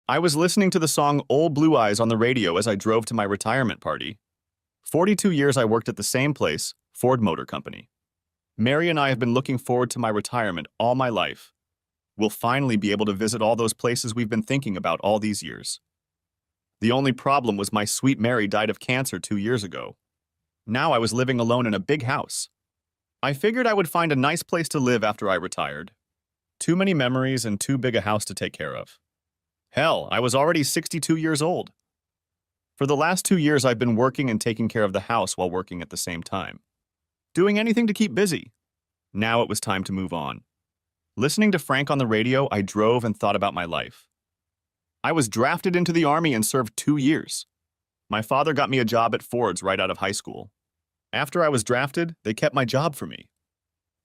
I was listening to the song Old Blue Eyes on the radio as I drove to my retirement party. 42 years I worked at the same place, Ford Motor Company. Mary and I have been looking forward to my retirement all my life. We'll finally be able to visit all those places we've been thinking about all these years. The only problem was my sweet Mary died of cancer 2 years ago. Now I was living alone in a big house. I figured I would find a nice place to live after I retired. Too many memories and too big a house to take care of. Hell, I was already 62 years old. For the last 2 years, I've been working and taking care of the house while working at the same time. Doing anything to keep busy. Now it was time to move on. Listening to Frank on the radio, I drove and thought about my life. I was drafted into the Army and served 2 years. My father got me a job at Ford's right out of high school. After I was drafted, they kept my job for me.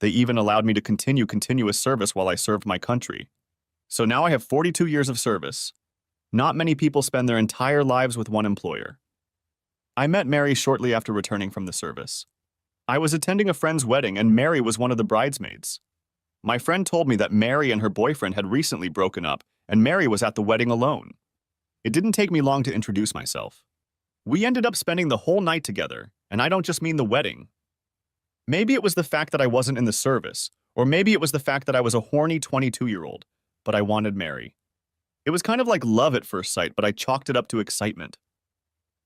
They even allowed me to continue continuous service while I served my country. So now I have 42 years of service. Not many people spend their entire lives with one employer. I met Mary shortly after returning from the service. I was attending a friend's wedding and Mary was one of the bridesmaids. My friend told me that Mary and her boyfriend had recently broken up and Mary was at the wedding alone. It didn't take me long to introduce myself. We ended up spending the whole night together, and I don't just mean the wedding. Maybe it was the fact that I wasn't in the service, or maybe it was the fact that I was a horny 22-year-old, but I wanted Mary. It was kind of like love at first sight, but I chalked it up to excitement.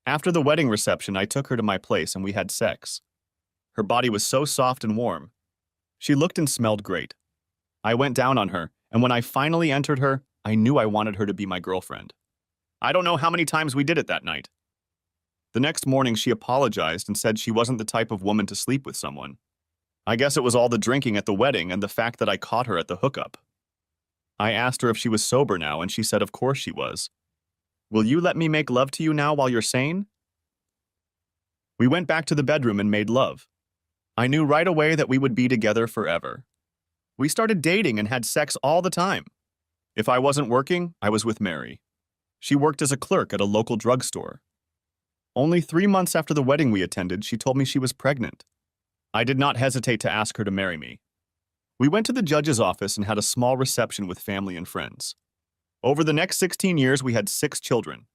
After the wedding reception, I took her to my place and we had sex. Her body was so soft and warm. She looked and smelled great. I went down on her, and when I finally entered her, I knew I wanted her to be my girlfriend. I don't know how many times we did it that night. The next morning, she apologized and said she wasn't the type of woman to sleep with someone. I guess it was all the drinking at the wedding and the fact that I caught her at the hookup. I asked her if she was sober now, and she said of course she was. Will you let me make love to you now while you're sane? We went back to the bedroom and made love. I knew right away that we would be together forever. We started dating and had sex all the time. If I wasn't working, I was with Mary. She worked as a clerk at a local drugstore. Only 3 months after the wedding we attended, she told me she was pregnant. I did not hesitate to ask her to marry me. We went to the judge's office and had a small reception with family and friends. Over the next 16 years, we had 6 children.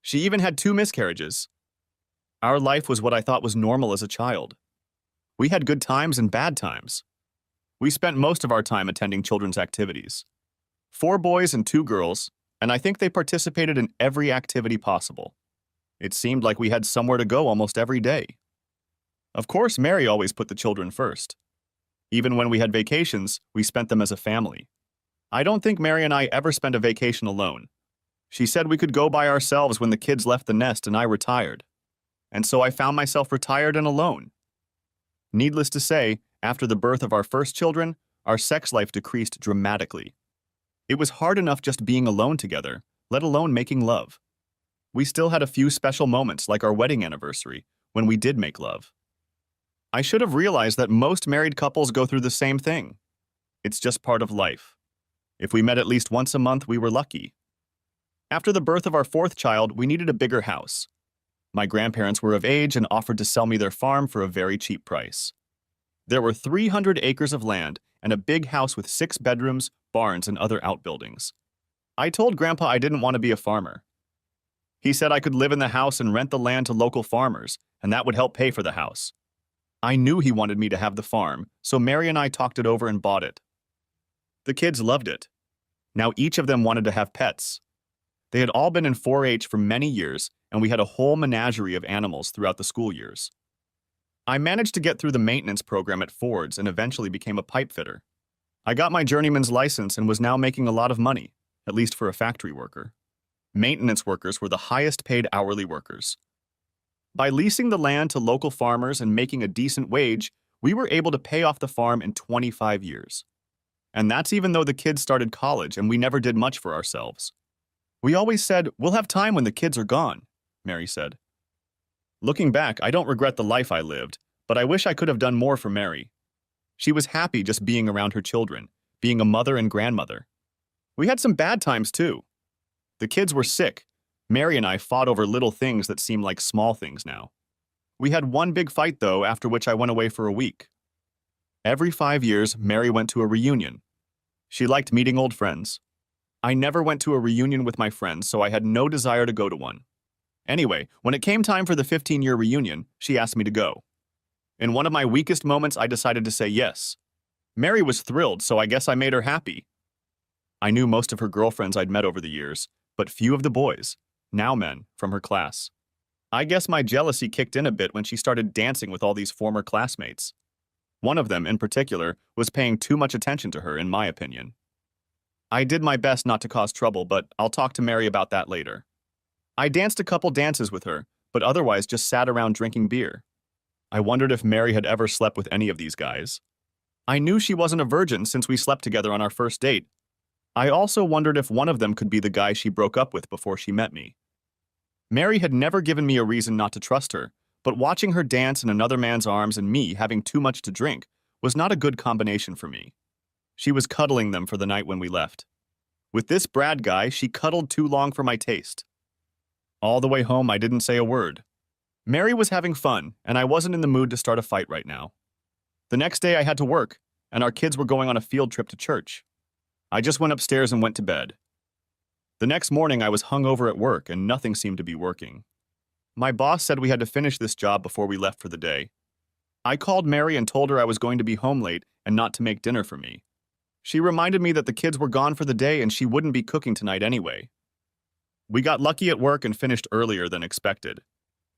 She even had 2 miscarriages. Our life was what I thought was normal as a child. We had good times and bad times. We spent most of our time attending children's activities. 4 boys and 2 girls, and I think they participated in every activity possible. It seemed like we had somewhere to go almost every day. Of course, Mary always put the children first. Even when we had vacations, we spent them as a family. I don't think Mary and I ever spent a vacation alone. She said we could go by ourselves when the kids left the nest and I retired. And so I found myself retired and alone. Needless to say, after the birth of our first children, our sex life decreased dramatically. It was hard enough just being alone together, let alone making love. We still had a few special moments like our wedding anniversary, when we did make love. I should have realized that most married couples go through the same thing. It's just part of life. If we met at least once a month, we were lucky. After the birth of our 4th child, we needed a bigger house. My grandparents were of age and offered to sell me their farm for a very cheap price. There were 300 acres of land and a big house with 6 bedrooms, barns, and other outbuildings. I told Grandpa I didn't want to be a farmer. He said I could live in the house and rent the land to local farmers, and that would help pay for the house. I knew he wanted me to have the farm, so Mary and I talked it over and bought it. The kids loved it. Now each of them wanted to have pets. They had all been in 4-H for many years, and we had a whole menagerie of animals throughout the school years. I managed to get through the maintenance program at Ford's and eventually became a pipe fitter. I got my journeyman's license and was now making a lot of money, at least for a factory worker. Maintenance workers were the highest paid hourly workers. By leasing the land to local farmers and making a decent wage, we were able to pay off the farm in 25 years. And that's even though the kids started college and we never did much for ourselves. We always said, "We'll have time when the kids are gone," Mary said. Looking back, I don't regret the life I lived, but I wish I could have done more for Mary. She was happy just being around her children, being a mother and grandmother. We had some bad times too. The kids were sick. Mary and I fought over little things that seem like small things now. We had one big fight though, after which I went away for a week. Every 5 years, Mary went to a reunion. She liked meeting old friends. I never went to a reunion with my friends, so I had no desire to go to one. Anyway, when it came time for the 15-year reunion, she asked me to go. In one of my weakest moments, I decided to say yes. Mary was thrilled, so I guess I made her happy. I knew most of her girlfriends I'd met over the years, but few of the boys, now men, from her class. I guess my jealousy kicked in a bit when she started dancing with all these former classmates. One of them, in particular, was paying too much attention to her, in my opinion. I did my best not to cause trouble, but I'll talk to Mary about that later. I danced a couple dances with her, but otherwise just sat around drinking beer. I wondered if Mary had ever slept with any of these guys. I knew she wasn't a virgin since we slept together on our first date. I also wondered if one of them could be the guy she broke up with before she met me. Mary had never given me a reason not to trust her, but watching her dance in another man's arms and me having too much to drink was not a good combination for me. She was cuddling them for the night when we left. With this Brad guy, she cuddled too long for my taste. All the way home, I didn't say a word. Mary was having fun, and I wasn't in the mood to start a fight right now. The next day, I had to work, and our kids were going on a field trip to church. I just went upstairs and went to bed. The next morning, I was hungover at work, and nothing seemed to be working. My boss said we had to finish this job before we left for the day. I called Mary and told her I was going to be home late and not to make dinner for me. She reminded me that the kids were gone for the day and she wouldn't be cooking tonight anyway. We got lucky at work and finished earlier than expected.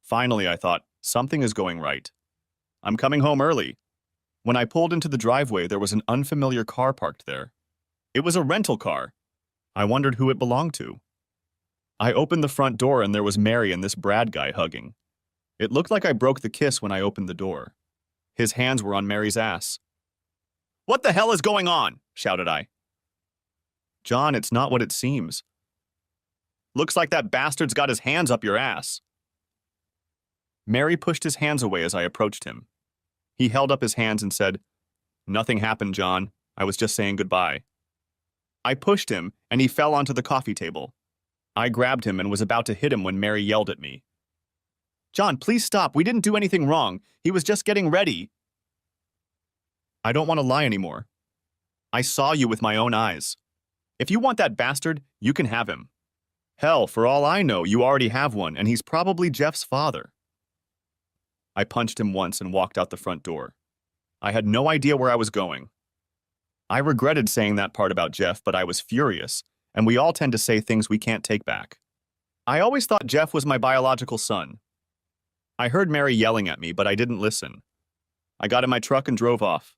Finally, I thought, something is going right. I'm coming home early. When I pulled into the driveway, there was an unfamiliar car parked there. It was a rental car. I wondered who it belonged to. I opened the front door and there was Mary and this Brad guy hugging. It looked like I broke the kiss when I opened the door. His hands were on Mary's ass. "What the hell is going on?" shouted I. "John, it's not what it seems. Looks like that bastard's got his hands up your ass." Mary pushed his hands away as I approached him. He held up his hands and said, "Nothing happened, John. I was just saying goodbye." I pushed him, and he fell onto the coffee table. I grabbed him and was about to hit him when Mary yelled at me. "John, please stop. We didn't do anything wrong. He was just getting ready." I don't want to lie anymore. I saw you with my own eyes. If you want that bastard, you can have him. Hell, for all I know, you already have one, and he's probably Jeff's father. I punched him once and walked out the front door. I had no idea where I was going. I regretted saying that part about Jeff, but I was furious, and we all tend to say things we can't take back. I always thought Jeff was my biological son. I heard Mary yelling at me, but I didn't listen. I got in my truck and drove off.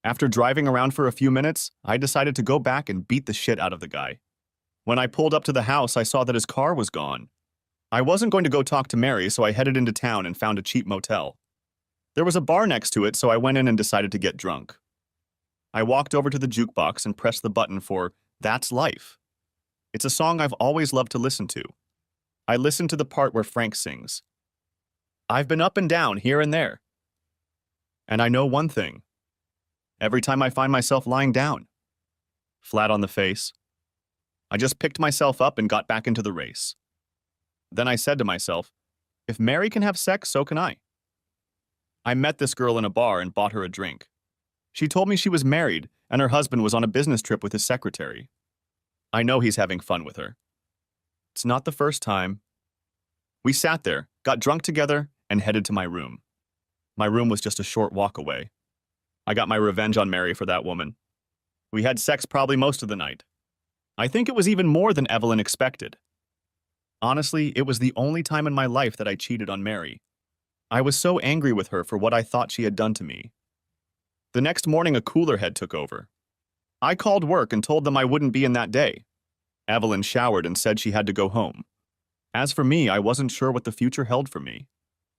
After driving around for a few minutes, I decided to go back and beat the shit out of the guy. When I pulled up to the house, I saw that his car was gone. I wasn't going to go talk to Mary, so I headed into town and found a cheap motel. There was a bar next to it, so I went in and decided to get drunk. I walked over to the jukebox and pressed the button for "That's Life." It's a song I've always loved to listen to. I listened to the part where Frank sings, "I've been up and down, here and there." And I know one thing. Every time I find myself lying down, flat on the face, I just picked myself up and got back into the race. Then I said to myself, if Mary can have sex, so can I. I met this girl in a bar and bought her a drink. She told me she was married and her husband was on a business trip with his secretary. I know he's having fun with her. It's not the first time. We sat there, got drunk together, and headed to my room. My room was just a short walk away. I got my revenge on Mary for that woman. We had sex probably most of the night. I think it was even more than Evelyn expected. Honestly, it was the only time in my life that I cheated on Mary. I was so angry with her for what I thought she had done to me. The next morning, a cooler head took over. I called work and told them I wouldn't be in that day. Evelyn showered and said she had to go home. As for me, I wasn't sure what the future held for me.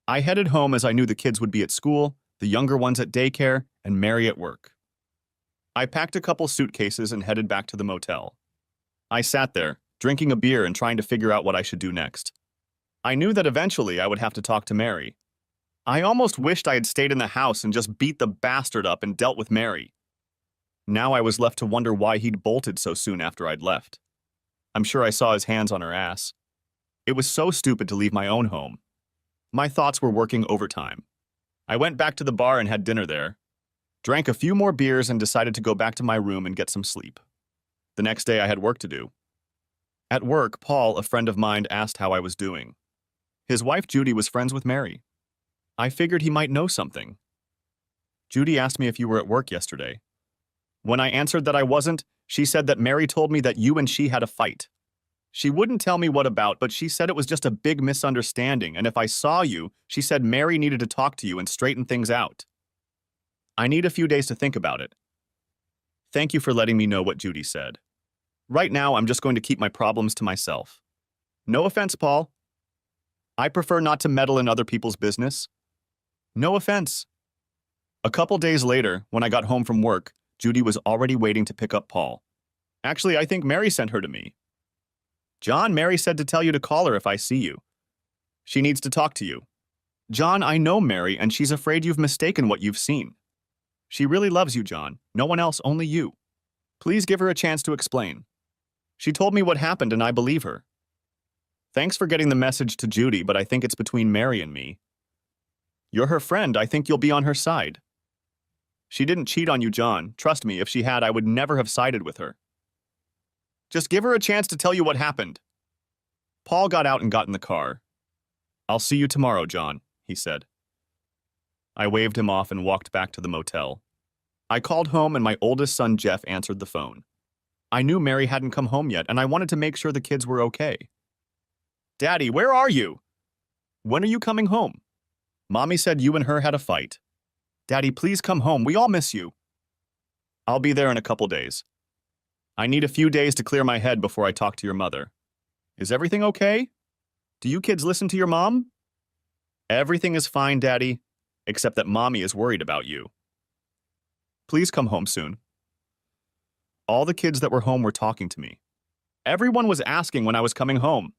I headed home as I knew the kids would be at school, the younger ones at daycare, and Mary at work. I packed a couple suitcases and headed back to the motel. I sat there, drinking a beer and trying to figure out what I should do next. I knew that eventually I would have to talk to Mary. I almost wished I had stayed in the house and just beat the bastard up and dealt with Mary. Now I was left to wonder why he'd bolted so soon after I'd left. I'm sure I saw his hands on her ass. It was so stupid to leave my own home. My thoughts were working overtime. I went back to the bar and had dinner there, drank a few more beers and decided to go back to my room and get some sleep. The next day I had work to do. At work, Paul, a friend of mine, asked how I was doing. His wife Judy was friends with Mary. I figured he might know something. Judy asked me if you were at work yesterday. When I answered that I wasn't, she said that Mary told me that you and she had a fight. She wouldn't tell me what about, but she said it was just a big misunderstanding, and if I saw you, she said Mary needed to talk to you and straighten things out. I need a few days to think about it. Thank you for letting me know what Judy said. Right now, I'm just going to keep my problems to myself. No offense, Paul. I prefer not to meddle in other people's business. No offense. A couple days later, when I got home from work, Judy was already waiting to pick up Paul. Actually, I think Mary sent her to me. John, Mary said to tell you to call her if I see you. She needs to talk to you. John, I know Mary, and she's afraid you've mistaken what you've seen. She really loves you, John. No one else, only you. Please give her a chance to explain. She told me what happened, and I believe her. Thanks for getting the message to Judy, but I think it's between Mary and me. You're her friend. I think you'll be on her side. She didn't cheat on you, John. Trust me, if she had, I would never have sided with her. Just give her a chance to tell you what happened. Paul got out and got in the car. I'll see you tomorrow, John, he said. I waved him off and walked back to the motel. I called home and my oldest son, Jeff, answered the phone. I knew Mary hadn't come home yet, and I wanted to make sure the kids were okay. Daddy, where are you? When are you coming home? Mommy said you and her had a fight. Daddy, please come home. We all miss you. I'll be there in a couple days. I need a few days to clear my head before I talk to your mother. Is everything okay? Do you kids listen to your mom? Everything is fine, Daddy, except that Mommy is worried about you. Please come home soon. All the kids that were home were talking to me. Everyone was asking when I was coming home.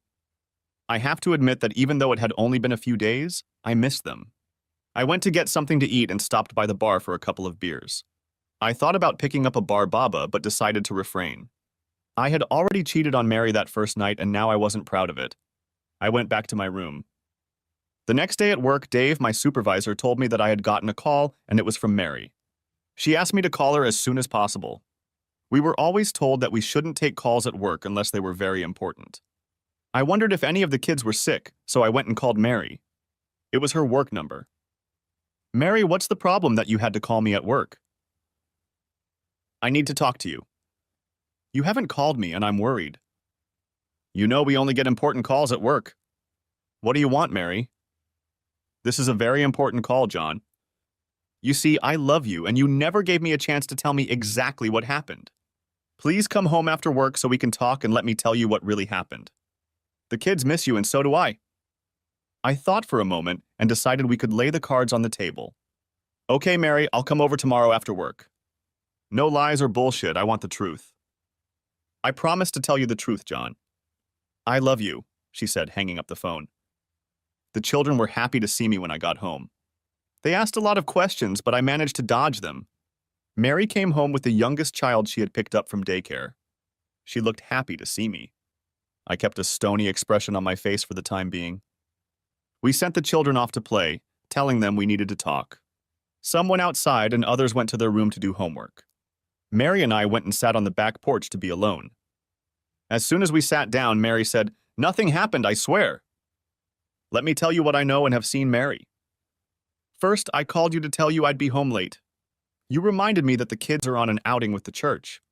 I have to admit that even though it had only been a few days, I missed them. I went to get something to eat and stopped by the bar for a couple of beers. I thought about picking up a bar baba, but decided to refrain. I had already cheated on Mary that first night, and now I wasn't proud of it. I went back to my room. The next day at work, Dave, my supervisor, told me that I had gotten a call, and it was from Mary. She asked me to call her as soon as possible. We were always told that we shouldn't take calls at work unless they were very important. I wondered if any of the kids were sick, so I went and called Mary. It was her work number. Mary, what's the problem that you had to call me at work? I need to talk to you. You haven't called me, and I'm worried. You know we only get important calls at work. What do you want, Mary? This is a very important call, John. You see, I love you, and you never gave me a chance to tell me exactly what happened. Please come home after work so we can talk and let me tell you what really happened. The kids miss you, and so do I. I thought for a moment and decided we could lay the cards on the table. Okay, Mary, I'll come over tomorrow after work. No lies or bullshit, I want the truth. I promise to tell you the truth, John. I love you, she said, hanging up the phone. The children were happy to see me when I got home. They asked a lot of questions, but I managed to dodge them. Mary came home with the youngest child she had picked up from daycare. She looked happy to see me. I kept a stony expression on my face for the time being. We sent the children off to play, telling them we needed to talk. Some went outside and others went to their room to do homework. Mary and I went and sat on the back porch to be alone. As soon as we sat down, Mary said, "Nothing happened, I swear." Let me tell you what I know and have seen Mary. First, I called you to tell you I'd be home late. You reminded me that the kids are on an outing with the church.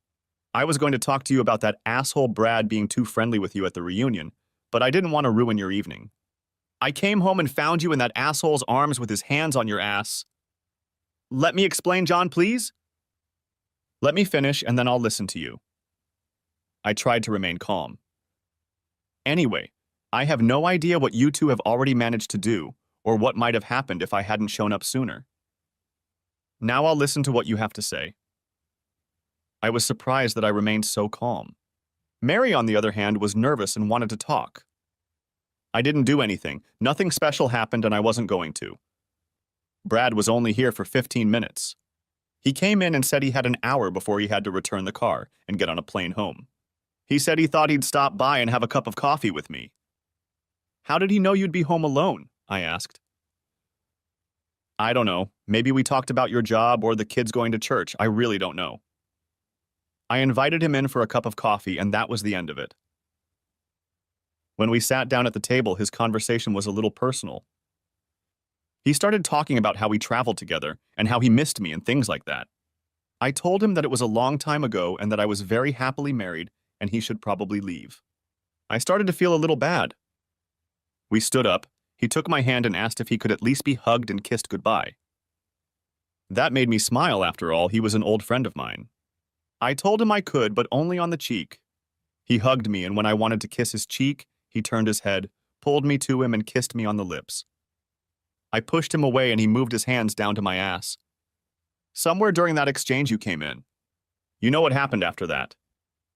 I was going to talk to you about that asshole Brad being too friendly with you at the reunion, but I didn't want to ruin your evening. I came home and found you in that asshole's arms with his hands on your ass. Let me explain, John, please? Let me finish and then I'll listen to you. I tried to remain calm. Anyway, I have no idea what you two have already managed to do, or what might have happened if I hadn't shown up sooner. Now I'll listen to what you have to say. I was surprised that I remained so calm. Mary, on the other hand, was nervous and wanted to talk. I didn't do anything. Nothing special happened and I wasn't going to. Brad was only here for 15 minutes. He came in and said he had an hour before he had to return the car and get on a plane home. He said he thought he'd stop by and have a cup of coffee with me. How did he know you'd be home alone? I asked. I don't know. Maybe we talked about your job or the kids going to church. I really don't know. I invited him in for a cup of coffee and that was the end of it. When we sat down at the table, his conversation was a little personal. He started talking about how we traveled together and how he missed me and things like that. I told him that it was a long time ago and that I was very happily married and he should probably leave. I started to feel a little bad. We stood up. He took my hand and asked if he could at least be hugged and kissed goodbye. That made me smile. After all, he was an old friend of mine. I told him I could, but only on the cheek. He hugged me, and when I wanted to kiss his cheek, he turned his head, pulled me to him, and kissed me on the lips. I pushed him away, and he moved his hands down to my ass. Somewhere during that exchange you came in. You know what happened after that.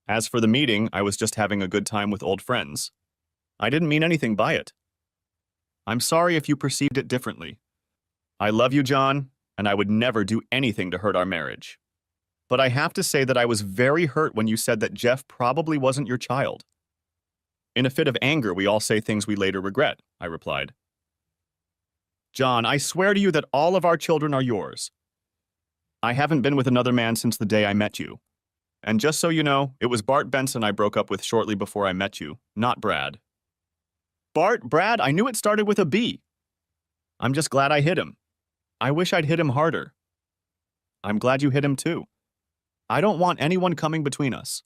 As for the meeting, I was just having a good time with old friends. I didn't mean anything by it. I'm sorry if you perceived it differently. I love you, John, and I would never do anything to hurt our marriage. But I have to say that I was very hurt when you said that Jeff probably wasn't your child. In a fit of anger, we all say things we later regret, I replied. John, I swear to you that all of our children are yours. I haven't been with another man since the day I met you. And just so you know, it was Bart Benson I broke up with shortly before I met you, not Brad. Brad, I knew it started with a B. I'm just glad I hit him. I wish I'd hit him harder. I'm glad you hit him too. I don't want anyone coming between us.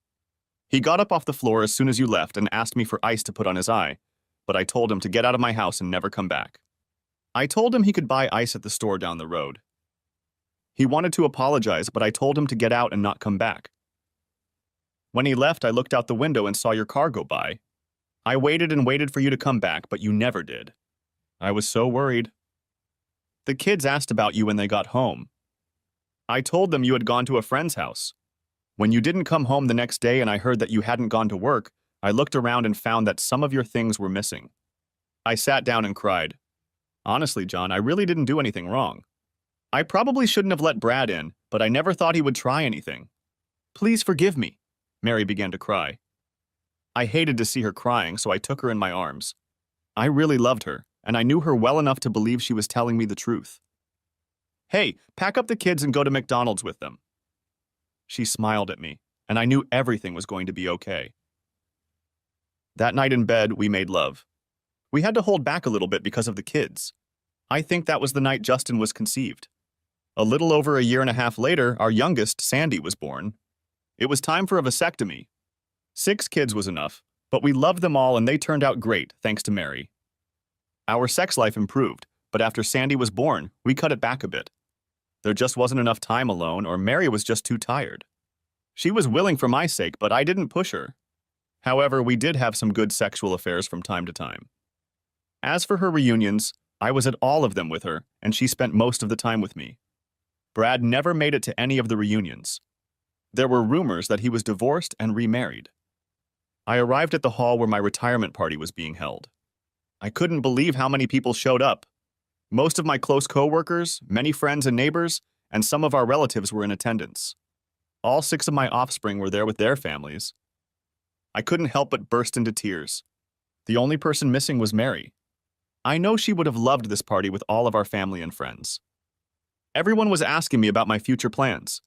He got up off the floor as soon as you left and asked me for ice to put on his eye, but I told him to get out of my house and never come back. I told him he could buy ice at the store down the road. He wanted to apologize, but I told him to get out and not come back. When he left, I looked out the window and saw your car go by. I waited and waited for you to come back, but you never did. I was so worried. The kids asked about you when they got home. I told them you had gone to a friend's house. When you didn't come home the next day and I heard that you hadn't gone to work, I looked around and found that some of your things were missing. I sat down and cried. Honestly, John, I really didn't do anything wrong. I probably shouldn't have let Brad in, but I never thought he would try anything. Please forgive me. Mary began to cry. I hated to see her crying, so I took her in my arms. I really loved her, and I knew her well enough to believe she was telling me the truth. Hey, pack up the kids and go to McDonald's with them. She smiled at me, and I knew everything was going to be okay. That night in bed, we made love. We had to hold back a little bit because of the kids. I think that was the night Justin was conceived. A little over a year and a half later, our youngest, Sandy, was born. It was time for a vasectomy. 6 kids was enough, but we loved them all and they turned out great, thanks to Mary. Our sex life improved, but after Sandy was born, we cut it back a bit. There just wasn't enough time alone, or Mary was just too tired. She was willing for my sake, but I didn't push her. However, we did have some good sexual affairs from time to time. As for her reunions, I was at all of them with her, and she spent most of the time with me. Brad never made it to any of the reunions. There were rumors that he was divorced and remarried. I arrived at the hall where my retirement party was being held. I couldn't believe how many people showed up. Most of my close co-workers, many friends and neighbors, and some of our relatives were in attendance. All 6 of my offspring were there with their families. I couldn't help but burst into tears. The only person missing was Mary. I know she would have loved this party with all of our family and friends. Everyone was asking me about my future plans.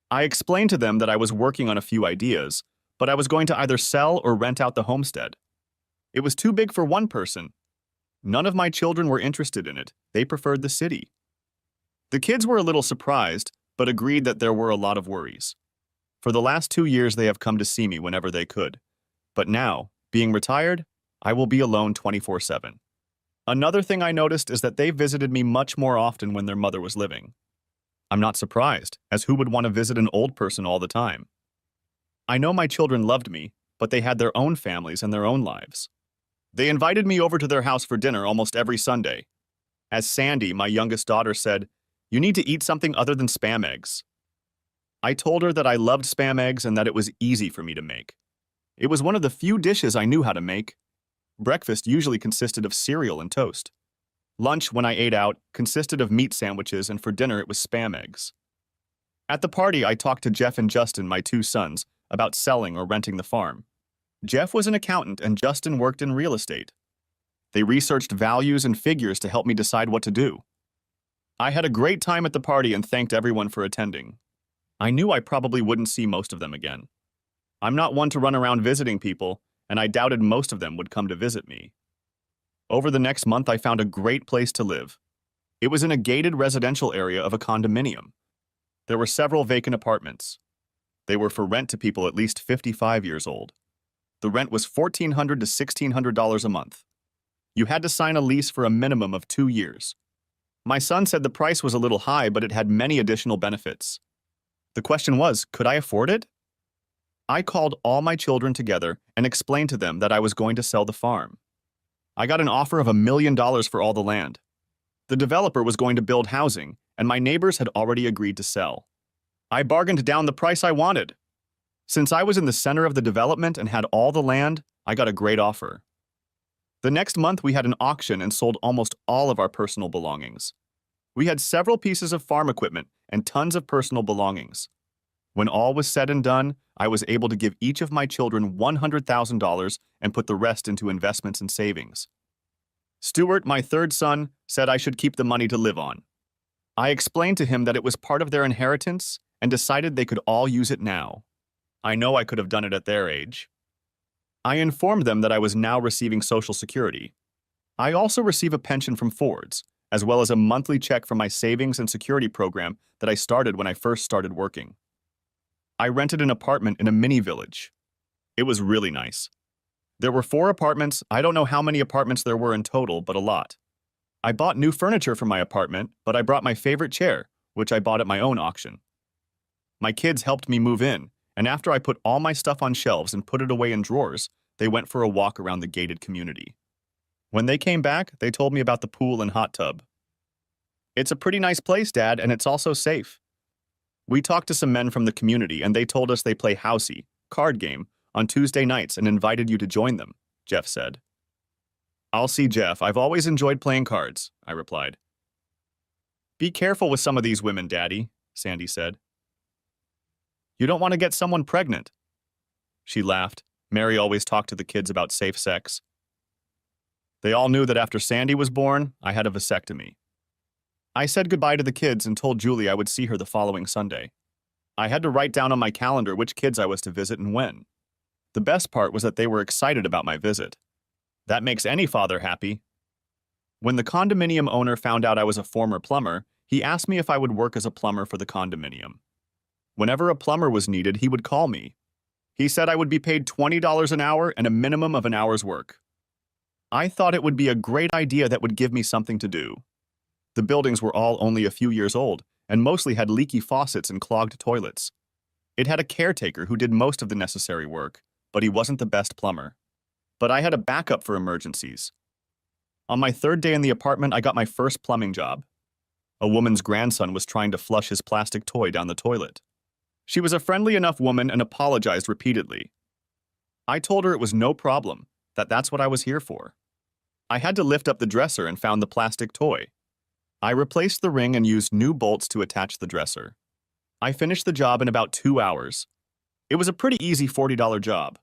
I explained to them that I was working on a few ideas, but I was going to either sell or rent out the homestead. It was too big for one person. None of my children were interested in it. They preferred the city. The kids were a little surprised, but agreed that there were a lot of worries. For the last 2 years, they have come to see me whenever they could. But now, being retired, I will be alone 24/7. Another thing I noticed is that they visited me much more often when their mother was living. I'm not surprised, as who would want to visit an old person all the time? I know my children loved me, but they had their own families and their own lives. They invited me over to their house for dinner almost every Sunday. As Sandy, my youngest daughter, said, "You need to eat something other than Spam eggs." I told her that I loved Spam eggs and that it was easy for me to make. It was one of the few dishes I knew how to make. Breakfast usually consisted of cereal and toast. Lunch, when I ate out, consisted of meat sandwiches, and for dinner it was Spam eggs. At the party, I talked to Jeff and Justin, my 2 sons, about selling or renting the farm. Jeff was an accountant and Justin worked in real estate. They researched values and figures to help me decide what to do. I had a great time at the party and thanked everyone for attending. I knew I probably wouldn't see most of them again. I'm not one to run around visiting people, and I doubted most of them would come to visit me. Over the next month, I found a great place to live. It was in a gated residential area of a condominium. There were several vacant apartments. They were for rent to people at least 55 years old. The rent was $1,400 to $1,600 a month. You had to sign a lease for a minimum of 2 years. My son said the price was a little high, but it had many additional benefits. The question was, could I afford it? I called all my children together and explained to them that I was going to sell the farm. I got an offer of $1 million for all the land. The developer was going to build housing, and my neighbors had already agreed to sell. I bargained down the price I wanted. Since I was in the center of the development and had all the land, I got a great offer. The next month, we had an auction and sold almost all of our personal belongings. We had several pieces of farm equipment and tons of personal belongings. When all was said and done, I was able to give each of my children $100,000 and put the rest into investments and savings. Stuart, my third son, said I should keep the money to live on. I explained to him that it was part of their inheritance and decided they could all use it now. I know I could have done it at their age. I informed them that I was now receiving Social Security. I also receive a pension from Ford's, as well as a monthly check from my savings and security program that I started when I first started working. I rented an apartment in a mini village. It was really nice. There were 4 apartments. I don't know how many apartments there were in total, but a lot. I bought new furniture for my apartment, but I brought my favorite chair, which I bought at my own auction. My kids helped me move in, and after I put all my stuff on shelves and put it away in drawers, they went for a walk around the gated community. When they came back, they told me about the pool and hot tub. It's a pretty nice place, Dad, and it's also safe. We talked to some men from the community, and they told us they play housey, card game, on Tuesday nights and invited you to join them, Jeff said. I'll see Jeff. I've always enjoyed playing cards, I replied. Be careful with some of these women, Daddy, Sandy said. You don't want to get someone pregnant. She laughed. Mary always talked to the kids about safe sex. They all knew that after Sandy was born, I had a vasectomy. I said goodbye to the kids and told Julie I would see her the following Sunday. I had to write down on my calendar which kids I was to visit and when. The best part was that they were excited about my visit. That makes any father happy. When the condominium owner found out I was a former plumber, he asked me if I would work as a plumber for the condominium. Whenever a plumber was needed, he would call me. He said I would be paid $20 an hour and a minimum of an hour's work. I thought it would be a great idea that would give me something to do. The buildings were all only a few years old and mostly had leaky faucets and clogged toilets. It had a caretaker who did most of the necessary work, but he wasn't the best plumber. But I had a backup for emergencies. On my 3rd day in the apartment, I got my first plumbing job. A woman's grandson was trying to flush his plastic toy down the toilet. She was a friendly enough woman and apologized repeatedly. I told her it was no problem, that that's what I was here for. I had to lift up the dresser and found the plastic toy. I replaced the ring and used new bolts to attach the dresser. I finished the job in about 2 hours. It was a pretty easy $40 job.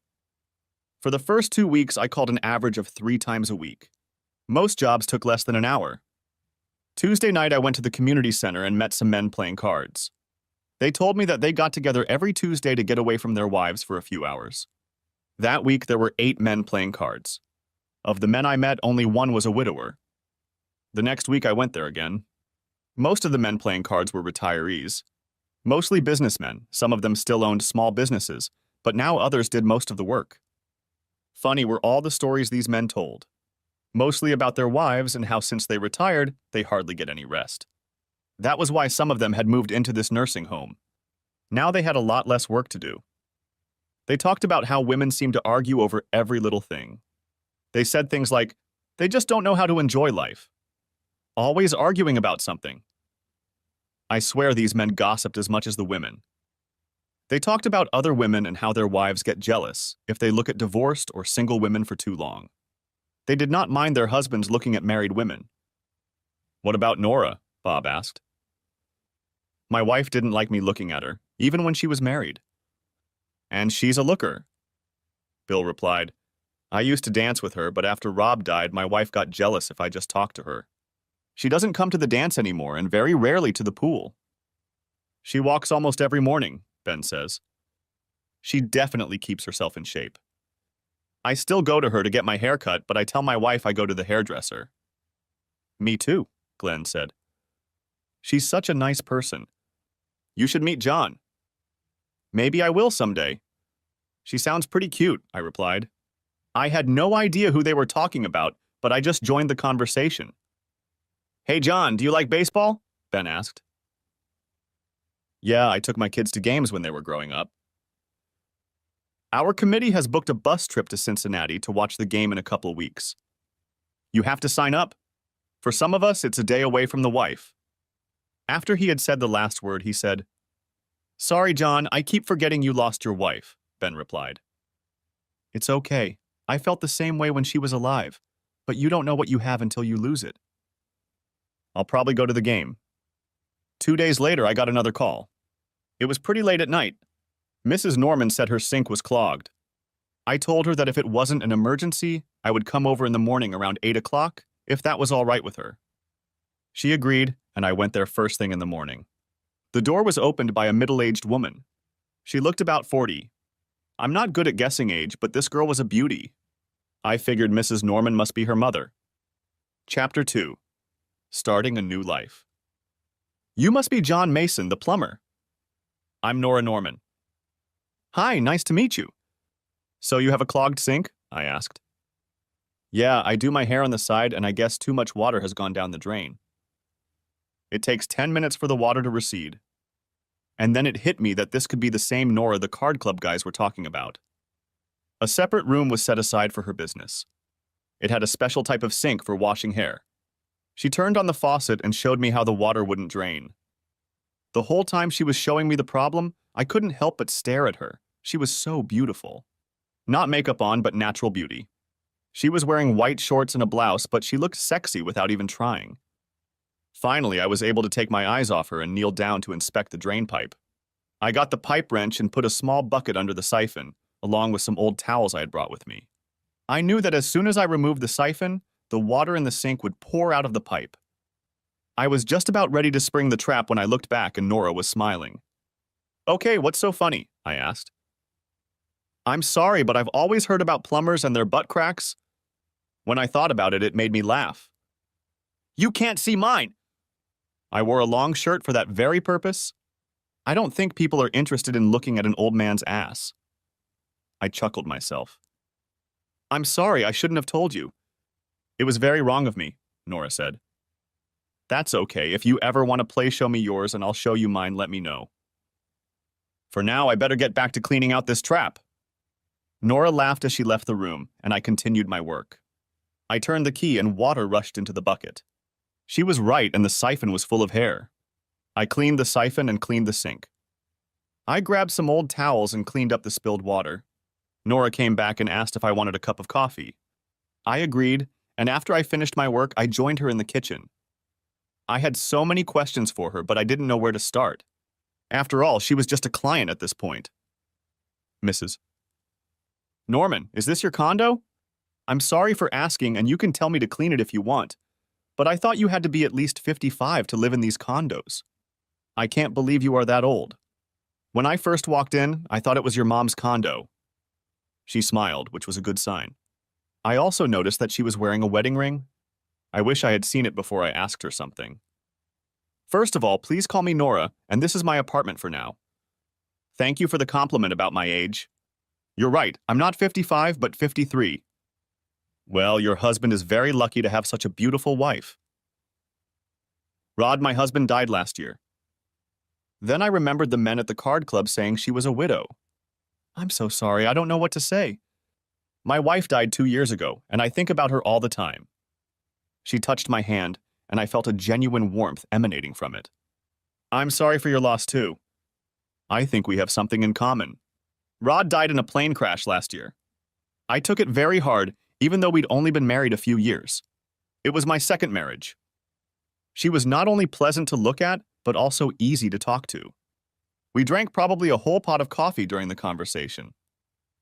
For the first 2 weeks, I called an average of 3 times a week. Most jobs took less than an hour. Tuesday night, I went to the community center and met some men playing cards. They told me that they got together every Tuesday to get away from their wives for a few hours. That week, there were 8 men playing cards. Of the men I met, only 1 was a widower. The next week, I went there again. Most of the men playing cards were retirees. Mostly businessmen, some of them still owned small businesses, but now others did most of the work. Funny were all the stories these men told. Mostly about their wives and how since they retired, they hardly get any rest. That was why some of them had moved into this nursing home. Now they had a lot less work to do. They talked about how women seem to argue over every little thing. They said things like, they just don't know how to enjoy life. Always arguing about something. I swear these men gossiped as much as the women. They talked about other women and how their wives get jealous if they look at divorced or single women for too long. They did not mind their husbands looking at married women. What about Nora? Bob asked. My wife didn't like me looking at her, even when she was married. And she's a looker. Bill replied, I used to dance with her, but after Rob died, my wife got jealous if I just talked to her. She doesn't come to the dance anymore and very rarely to the pool. She walks almost every morning, Ben says. She definitely keeps herself in shape. I still go to her to get my hair cut, but I tell my wife I go to the hairdresser. Me too, Glenn said. She's such a nice person. You should meet John. Maybe I will someday. She sounds pretty cute, I replied. I had no idea who they were talking about, but I just joined the conversation. Hey, John, do you like baseball? Ben asked. Yeah, I took my kids to games when they were growing up. Our committee has booked a bus trip to Cincinnati to watch the game in a couple weeks. You have to sign up. For some of us, it's a day away from the wife. After he had said the last word, he said, Sorry, John, I keep forgetting you lost your wife, Ben replied. It's okay. I felt the same way when she was alive, but you don't know what you have until you lose it. I'll probably go to the game. 2 days later, I got another call. It was pretty late at night. Mrs. Norman said her sink was clogged. I told her that if it wasn't an emergency, I would come over in the morning around 8 o'clock, if that was all right with her. She agreed, and I went there first thing in the morning. The door was opened by a middle-aged woman. She looked about 40. I'm not good at guessing age, but this girl was a beauty. I figured Mrs. Norman must be her mother. Chapter 2. Starting a New Life. You must be John Mason, the plumber. I'm Nora Norman. Hi, nice to meet you. So you have a clogged sink? I asked. Yeah, I do my hair on the side, and I guess too much water has gone down the drain. It takes 10 minutes for the water to recede. And then it hit me that this could be the same Nora the card club guys were talking about. A separate room was set aside for her business. It had a special type of sink for washing hair. She turned on the faucet and showed me how the water wouldn't drain. The whole time she was showing me the problem, I couldn't help but stare at her. She was so beautiful. Not makeup on, but natural beauty. She was wearing white shorts and a blouse, but she looked sexy without even trying. Finally, I was able to take my eyes off her and kneel down to inspect the drain pipe. I got the pipe wrench and put a small bucket under the siphon, along with some old towels I had brought with me. I knew that as soon as I removed the siphon, the water in the sink would pour out of the pipe. I was just about ready to spring the trap when I looked back and Nora was smiling. Okay, what's so funny? I asked. I'm sorry, but I've always heard about plumbers and their butt cracks. When I thought about it, it made me laugh. You can't see mine! I wore a long shirt for that very purpose. I don't think people are interested in looking at an old man's ass. I chuckled myself. I'm sorry, I shouldn't have told you. It was very wrong of me, Nora said. That's okay. If you ever want to play show me yours and I'll show you mine, let me know. For now, I better get back to cleaning out this trap. Nora laughed as she left the room, and I continued my work. I turned the key and water rushed into the bucket. She was right, and the siphon was full of hair. I cleaned the siphon and cleaned the sink. I grabbed some old towels and cleaned up the spilled water. Nora came back and asked if I wanted a cup of coffee. I agreed, and after I finished my work, I joined her in the kitchen. I had so many questions for her, but I didn't know where to start. After all, she was just a client at this point. Mrs. Norman, is this your condo? I'm sorry for asking, and you can tell me to clean it if you want, but I thought you had to be at least 55 to live in these condos. I can't believe you are that old. When I first walked in, I thought it was your mom's condo. She smiled, which was a good sign. I also noticed that she was wearing a wedding ring. I wish I had seen it before I asked her something. First of all, please call me Nora, and this is my apartment for now. Thank you for the compliment about my age. You're right, I'm not 55, but 53. Well, your husband is very lucky to have such a beautiful wife. Rod, my husband, died last year. Then I remembered the men at the card club saying she was a widow. I'm so sorry, I don't know what to say. My wife died 2 years ago, and I think about her all the time. She touched my hand, and I felt a genuine warmth emanating from it. I'm sorry for your loss, too. I think we have something in common. Rod died in a plane crash last year. I took it very hard, even though we'd only been married a few years. It was my second marriage. She was not only pleasant to look at, but also easy to talk to. We drank probably a whole pot of coffee during the conversation.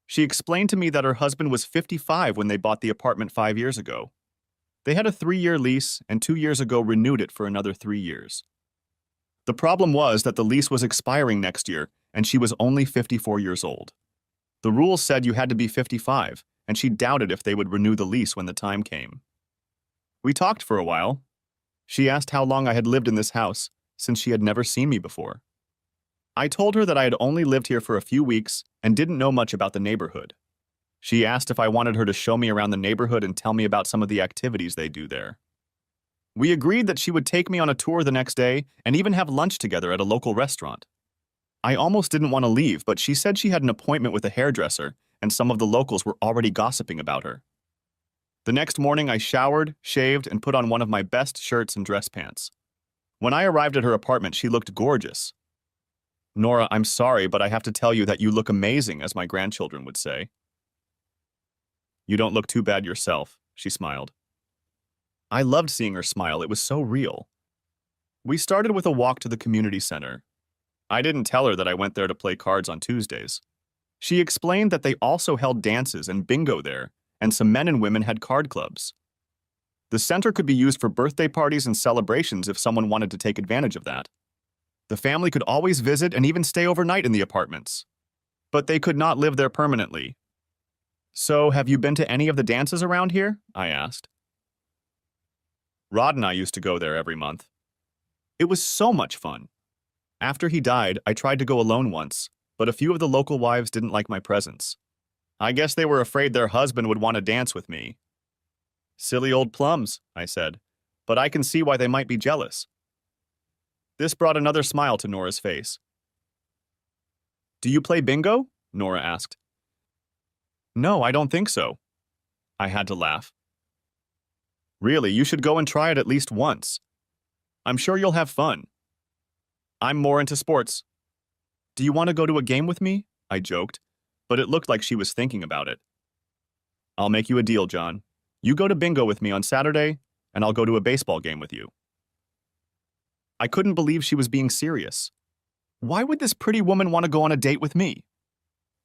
She explained to me that her husband was 55 when they bought the apartment 5 years ago. They had a 3-year lease, and 2 years ago renewed it for another 3 years. The problem was that the lease was expiring next year, and she was only 54 years old. The rules said you had to be 55, and she doubted if they would renew the lease when the time came. We talked for a while. She asked how long I had lived in this house, since she had never seen me before. I told her that I had only lived here for a few weeks and didn't know much about the neighborhood. She asked if I wanted her to show me around the neighborhood and tell me about some of the activities they do there. We agreed that she would take me on a tour the next day and even have lunch together at a local restaurant. I almost didn't want to leave, but she said she had an appointment with a hairdresser and some of the locals were already gossiping about her. The next morning, I showered, shaved, and put on one of my best shirts and dress pants. When I arrived at her apartment, she looked gorgeous. "Nora, I'm sorry, but I have to tell you that you look amazing," as my grandchildren would say. "You don't look too bad yourself," she smiled. I loved seeing her smile. It was so real. We started with a walk to the community center. I didn't tell her that I went there to play cards on Tuesdays. She explained that they also held dances and bingo there, and some men and women had card clubs. The center could be used for birthday parties and celebrations if someone wanted to take advantage of that. The family could always visit and even stay overnight in the apartments. But they could not live there permanently. "So, have you been to any of the dances around here?" I asked. Rod and I used to go there every month. It was so much fun. After he died, I tried to go alone once, but a few of the local wives didn't like my presence. I guess they were afraid their husband would want to dance with me. "Silly old plums," I said, "but I can see why they might be jealous." This brought another smile to Nora's face. "Do you play bingo?" Nora asked. "No, I don't think so." I had to laugh. "Really, you should go and try it at least once. I'm sure you'll have fun." "I'm more into sports." "Do you want to go to a game with me?" I joked, but it looked like she was thinking about it. "I'll make you a deal, John. You go to bingo with me on Saturday, and I'll go to a baseball game with you." I couldn't believe she was being serious. Why would this pretty woman want to go on a date with me?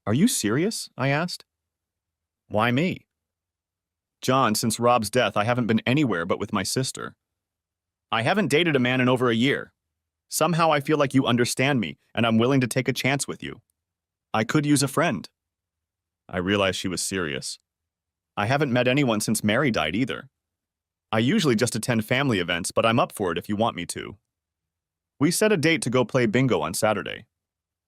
"Are you serious?" I asked. "Why me?" "John, since Rob's death, I haven't been anywhere but with my sister. I haven't dated a man in over a year. Somehow I feel like you understand me, and I'm willing to take a chance with you. I could use a friend." I realized she was serious. I haven't met anyone since Mary died either. I usually just attend family events, but I'm up for it if you want me to. We set a date to go play bingo on Saturday.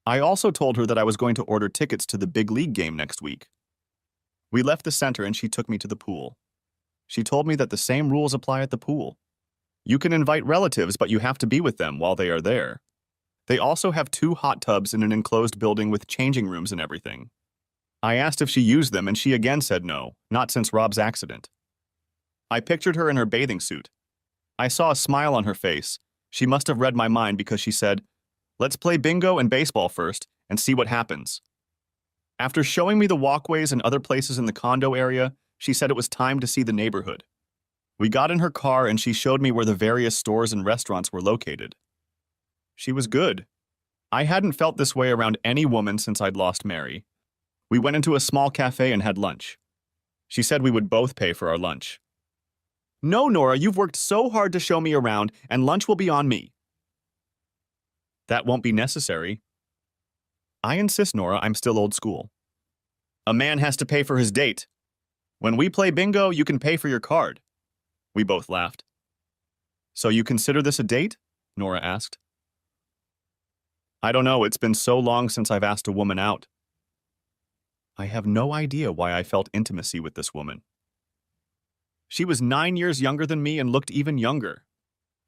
I also told her that I was going to order tickets to the big league game next week. We left the center and she took me to the pool. She told me that the same rules apply at the pool. You can invite relatives, but you have to be with them while they are there. They also have 2 hot tubs in an enclosed building with changing rooms and everything. I asked if she used them and she again said no, not since Rob's accident. I pictured her in her bathing suit. I saw a smile on her face. She must have read my mind because she said, "Let's play bingo and baseball first and see what happens." After showing me the walkways and other places in the condo area, she said it was time to see the neighborhood. We got in her car and she showed me where the various stores and restaurants were located. She was good. I hadn't felt this way around any woman since I'd lost Mary. We went into a small cafe and had lunch. She said we would both pay for our lunch. "No, Nora, you've worked so hard to show me around, and lunch will be on me." "That won't be necessary." "I insist, Nora, I'm still old school. A man has to pay for his date. When we play bingo, you can pay for your card." We both laughed. "So you consider this a date?" Nora asked. "I don't know, it's been so long since I've asked a woman out." I have no idea why I felt intimacy with this woman. She was 9 years younger than me and looked even younger.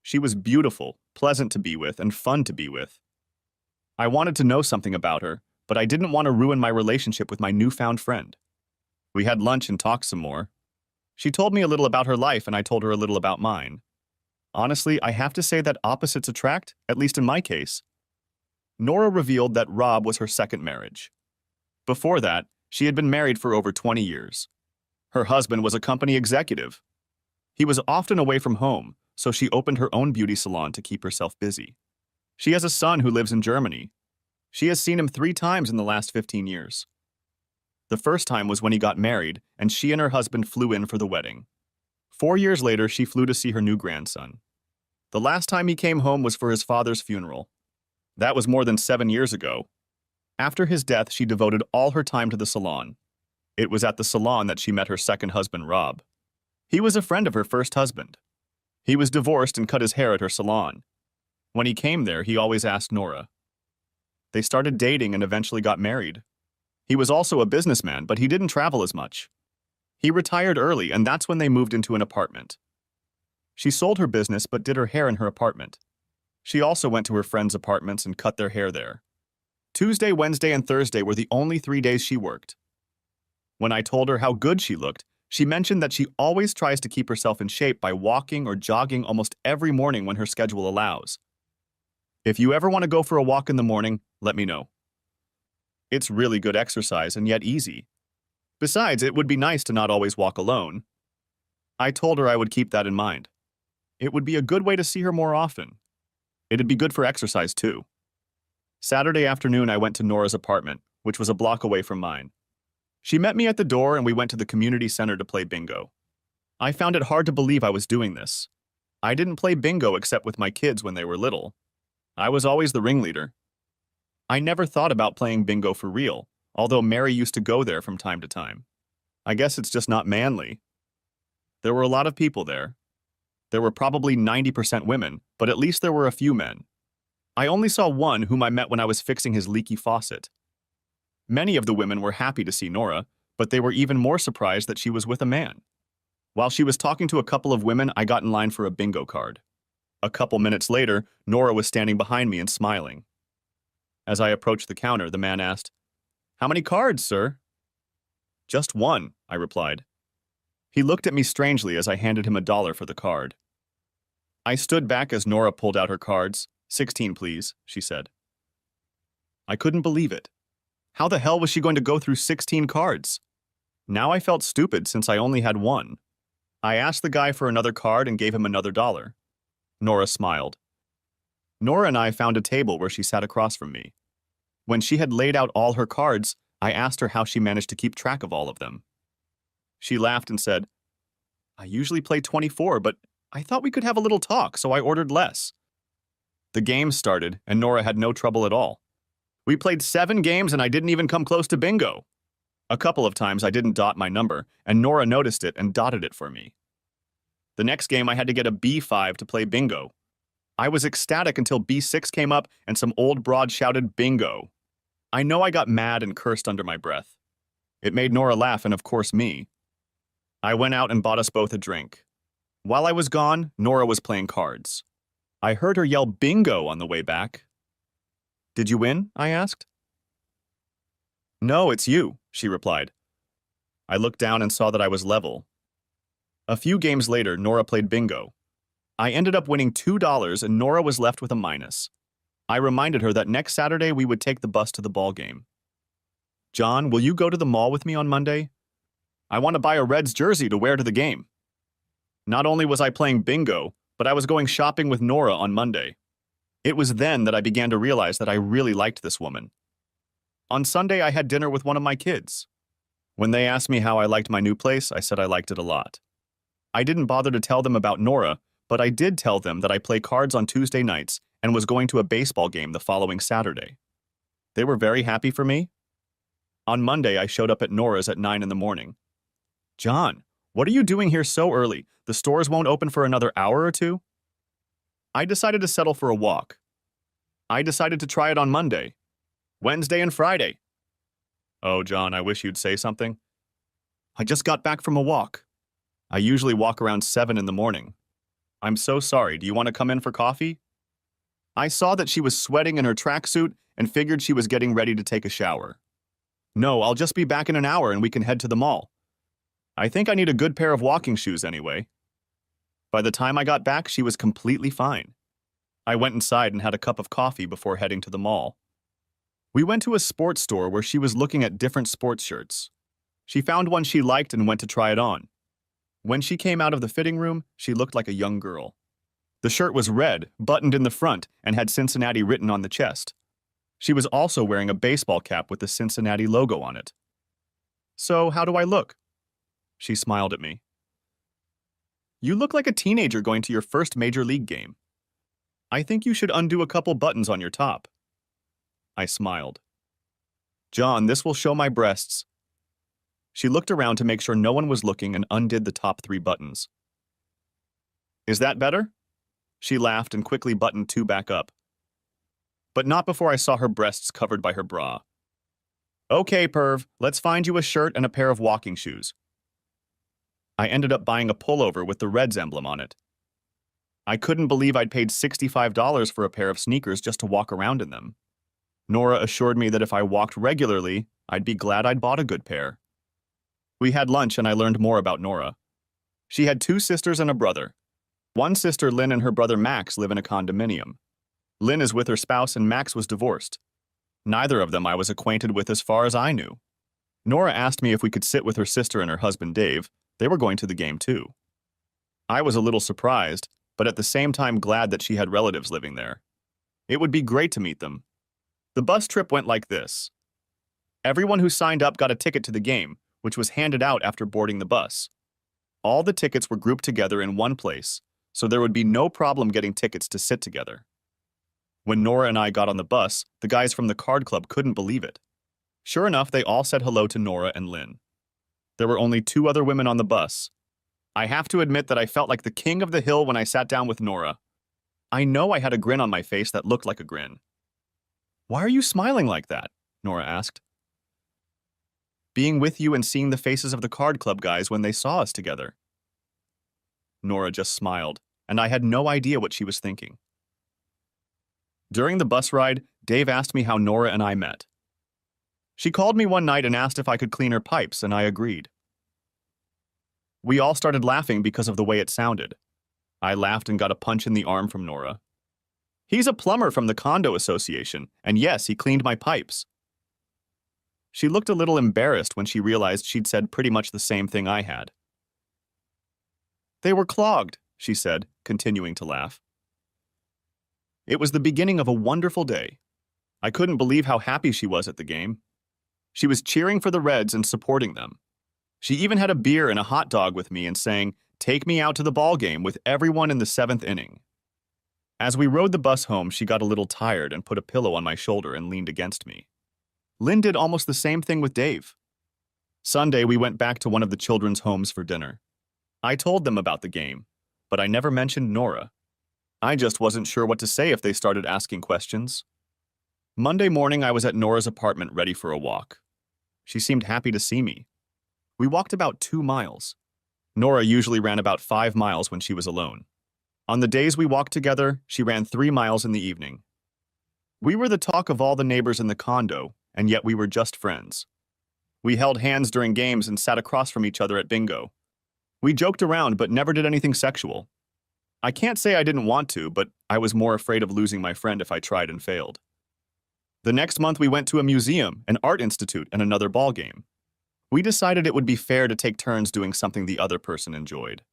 She was beautiful, pleasant to be with, and fun to be with. I wanted to know something about her, but I didn't want to ruin my relationship with my newfound friend. We had lunch and talked some more. She told me a little about her life and I told her a little about mine. Honestly, I have to say that opposites attract, at least in my case. Nora revealed that Rob was her second marriage. Before that, she had been married for over 20 years. Her husband was a company executive. He was often away from home, so she opened her own beauty salon to keep herself busy. She has a son who lives in Germany. She has seen him 3 times in the last 15 years. The first time was when he got married, and she and her husband flew in for the wedding. 4 years later, she flew to see her new grandson. The last time he came home was for his father's funeral. That was more than 7 years ago. After his death, she devoted all her time to the salon. It was at the salon that she met her second husband, Rob. He was a friend of her first husband. He was divorced and cut his hair at her salon. When he came there, he always asked Nora. They started dating and eventually got married. He was also a businessman, but he didn't travel as much. He retired early, and that's when they moved into an apartment. She sold her business but did her hair in her apartment. She also went to her friends' apartments and cut their hair there. Tuesday, Wednesday, and Thursday were the only 3 days she worked. When I told her how good she looked, she mentioned that she always tries to keep herself in shape by walking or jogging almost every morning when her schedule allows. If you ever want to go for a walk in the morning, let me know. It's really good exercise and yet easy. Besides, it would be nice to not always walk alone. I told her I would keep that in mind. It would be a good way to see her more often. It'd be good for exercise too. Saturday afternoon, I went to Nora's apartment, which was a block away from mine. She met me at the door and we went to the community center to play bingo. I found it hard to believe I was doing this. I didn't play bingo except with my kids when they were little. I was always the ringleader. I never thought about playing bingo for real, although Mary used to go there from time to time. I guess it's just not manly. There were a lot of people there. There were probably 90% women, but at least there were a few men. I only saw one whom I met when I was fixing his leaky faucet. Many of the women were happy to see Nora, but they were even more surprised that she was with a man. While she was talking to a couple of women, I got in line for a bingo card. A couple minutes later, Nora was standing behind me and smiling. As I approached the counter, the man asked, "How many cards, sir?" "Just one," I replied. He looked at me strangely as I handed him $1 for the card. I stood back as Nora pulled out her cards. "16, please," she said. I couldn't believe it. How the hell was she going to go through 16 cards? Now I felt stupid since I only had one. I asked the guy for another card and gave him another $1. Nora smiled. Nora and I found a table where she sat across from me. When she had laid out all her cards, I asked her how she managed to keep track of all of them. She laughed and said, "I usually play 24, but I thought we could have a little talk, so I ordered less." The game started, and Nora had no trouble at all. We played 7 games and I didn't even come close to bingo. A couple of times I didn't dot my number, and Nora noticed it and dotted it for me. The next game I had to get a B5 to play bingo. I was ecstatic until B6 came up and some old broad shouted bingo. I know I got mad and cursed under my breath. It made Nora laugh and of course me. I went out and bought us both a drink. While I was gone, Nora was playing cards. I heard her yell bingo on the way back. "Did you win?" I asked. "No, it's you," she replied. I looked down and saw that I was level. A few games later, Nora played bingo. I ended up winning $2 and Nora was left with a minus. I reminded her that next Saturday we would take the bus to the ball game. "John, will you go to the mall with me on Monday? I want to buy a Reds jersey to wear to the game." Not only was I playing bingo, but I was going shopping with Nora on Monday. It was then that I began to realize that I really liked this woman. On Sunday, I had dinner with one of my kids. When they asked me how I liked my new place, I said I liked it a lot. I didn't bother to tell them about Nora, but I did tell them that I play cards on Tuesday nights and was going to a baseball game the following Saturday. They were very happy for me. On Monday, I showed up at Nora's at 9 in the morning. "John, what are you doing here so early? The stores won't open for another hour or two?" I decided to settle for a walk. I decided to try it on Monday, Wednesday, and Friday. "Oh, John, I wish you'd say something. I just got back from a walk. I usually walk around 7 in the morning. I'm so sorry. Do you want to come in for coffee?" I saw that she was sweating in her tracksuit and figured she was getting ready to take a shower. "No, I'll just be back in an hour and we can head to the mall. I think I need a good pair of walking shoes anyway." By the time I got back, she was completely fine. I went inside and had a cup of coffee before heading to the mall. We went to a sports store where she was looking at different sports shirts. She found one she liked and went to try it on. When she came out of the fitting room, she looked like a young girl. The shirt was red, buttoned in the front, and had Cincinnati written on the chest. She was also wearing a baseball cap with the Cincinnati logo on it. "So, how do I look?" She smiled at me. "You look like a teenager going to your first major league game. I think you should undo a couple buttons on your top." I smiled. "John, this will show my breasts." She looked around to make sure no one was looking and undid the top 3 buttons. Is that better? She laughed and quickly buttoned 2 back up. But not before I saw her breasts covered by her bra. Okay, perv, let's find you a shirt and a pair of walking shoes. I ended up buying a pullover with the Reds emblem on it. I couldn't believe I'd paid $65 for a pair of sneakers just to walk around in them. Nora assured me that if I walked regularly, I'd be glad I'd bought a good pair. We had lunch and I learned more about Nora. She had 2 sisters and a brother. One sister, Lynn, and her brother Max live in a condominium. Lynn is with her spouse and Max was divorced. Neither of them I was acquainted with as far as I knew. Nora asked me if we could sit with her sister and her husband Dave. They were going to the game too. I was a little surprised, but at the same time glad that she had relatives living there. It would be great to meet them. The bus trip went like this. Everyone who signed up got a ticket to the game, which was handed out after boarding the bus. All the tickets were grouped together in one place, so there would be no problem getting tickets to sit together. When Nora and I got on the bus, the guys from the card club couldn't believe it. Sure enough, they all said hello to Nora and Lynn. There were only 2 other women on the bus. I have to admit that I felt like the king of the hill when I sat down with Nora. I know I had a grin on my face that looked like a grin. Why are you smiling like that? Nora asked. Being with you and seeing the faces of the card club guys when they saw us together. Nora just smiled, and I had no idea what she was thinking. During the bus ride, Dave asked me how Nora and I met. She called me one night and asked if I could clean her pipes, and I agreed. We all started laughing because of the way it sounded. I laughed and got a punch in the arm from Nora. He's a plumber from the condo association, and yes, he cleaned my pipes. She looked a little embarrassed when she realized she'd said pretty much the same thing I had. They were clogged, she said, continuing to laugh. It was the beginning of a wonderful day. I couldn't believe how happy she was at the game. She was cheering for the Reds and supporting them. She even had a beer and a hot dog with me and saying, "Take me out to the ball game with everyone in the 7th inning." As we rode the bus home, she got a little tired and put a pillow on my shoulder and leaned against me. Lynn did almost the same thing with Dave. Sunday, we went back to one of the children's homes for dinner. I told them about the game, but I never mentioned Nora. I just wasn't sure what to say if they started asking questions. Monday morning, I was at Nora's apartment ready for a walk. She seemed happy to see me. We walked about 2 miles. Nora usually ran about 5 miles when she was alone. On the days we walked together, she ran 3 miles in the evening. We were the talk of all the neighbors in the condo, and yet we were just friends. We held hands during games and sat across from each other at bingo. We joked around but never did anything sexual. I can't say I didn't want to, but I was more afraid of losing my friend if I tried and failed. The next month we went to a museum, an art institute, and another ball game. We decided it would be fair to take turns doing something the other person enjoyed.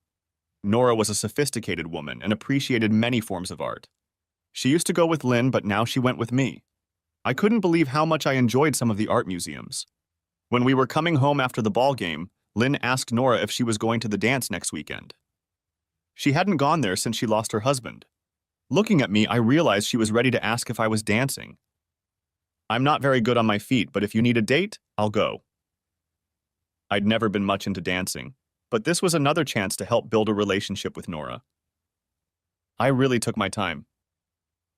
Nora was a sophisticated woman and appreciated many forms of art. She used to go with Lynn, but now she went with me. I couldn't believe how much I enjoyed some of the art museums. When we were coming home after the ball game, Lynn asked Nora if she was going to the dance next weekend. She hadn't gone there since she lost her husband. Looking at me, I realized she was ready to ask if I was dancing. I'm not very good on my feet, but if you need a date, I'll go. I'd never been much into dancing, but this was another chance to help build a relationship with Nora. I really took my time.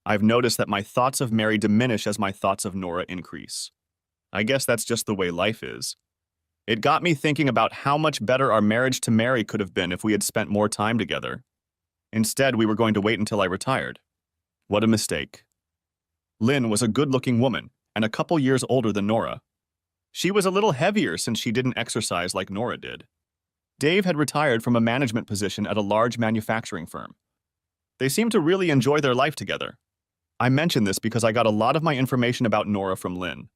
I've noticed that my thoughts of Mary diminish as my thoughts of Nora increase. I guess that's just the way life is. It got me thinking about how much better our marriage to Mary could have been if we had spent more time together. Instead, we were going to wait until I retired. What a mistake. Lynn was a good-looking woman and a couple years older than Nora. She was a little heavier since she didn't exercise like Nora did. Dave had retired from a management position at a large manufacturing firm. They seemed to really enjoy their life together. I mention this because I got a lot of my information about Nora from Lynn.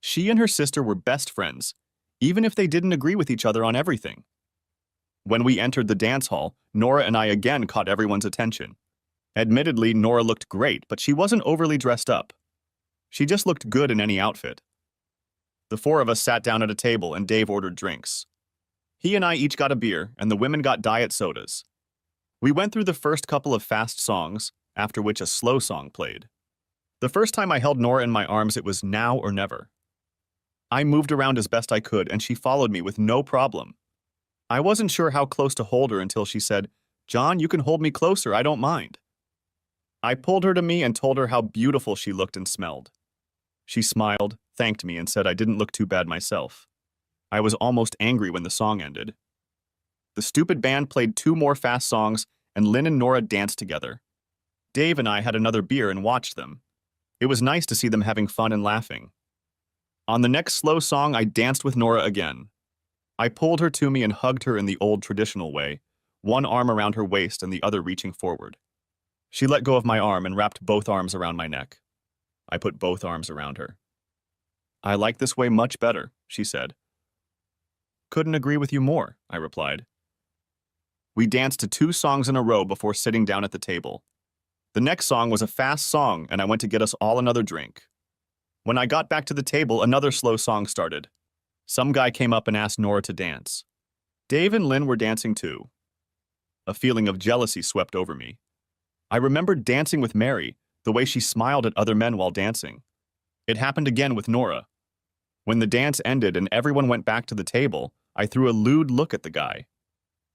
She and her sister were best friends, even if they didn't agree with each other on everything. When we entered the dance hall, Nora and I again caught everyone's attention. Admittedly, Nora looked great, but she wasn't overly dressed up. She just looked good in any outfit. The 4 of us sat down at a table and Dave ordered drinks. He and I each got a beer, and the women got diet sodas. We went through the first couple of fast songs, after which a slow song played. The first time I held Nora in my arms, it was now or never. I moved around as best I could, and she followed me with no problem. I wasn't sure how close to hold her until she said, "John, you can hold me closer, I don't mind." I pulled her to me and told her how beautiful she looked and smelled. She smiled, thanked me, and said I didn't look too bad myself. I was almost angry when the song ended. The stupid band played 2 more fast songs, and Lynn and Nora danced together. Dave and I had another beer and watched them. It was nice to see them having fun and laughing. On the next slow song, I danced with Nora again. I pulled her to me and hugged her in the old traditional way, one arm around her waist and the other reaching forward. She let go of my arm and wrapped both arms around my neck. I put both arms around her. "I like this way much better," she said. "Couldn't agree with you more," I replied. We danced to 2 songs in a row before sitting down at the table. The next song was a fast song, and I went to get us all another drink. When I got back to the table, another slow song started. Some guy came up and asked Nora to dance. Dave and Lynn were dancing too. A feeling of jealousy swept over me. I remembered dancing with Mary, the way she smiled at other men while dancing. It happened again with Nora. When the dance ended and everyone went back to the table, I threw a lewd look at the guy.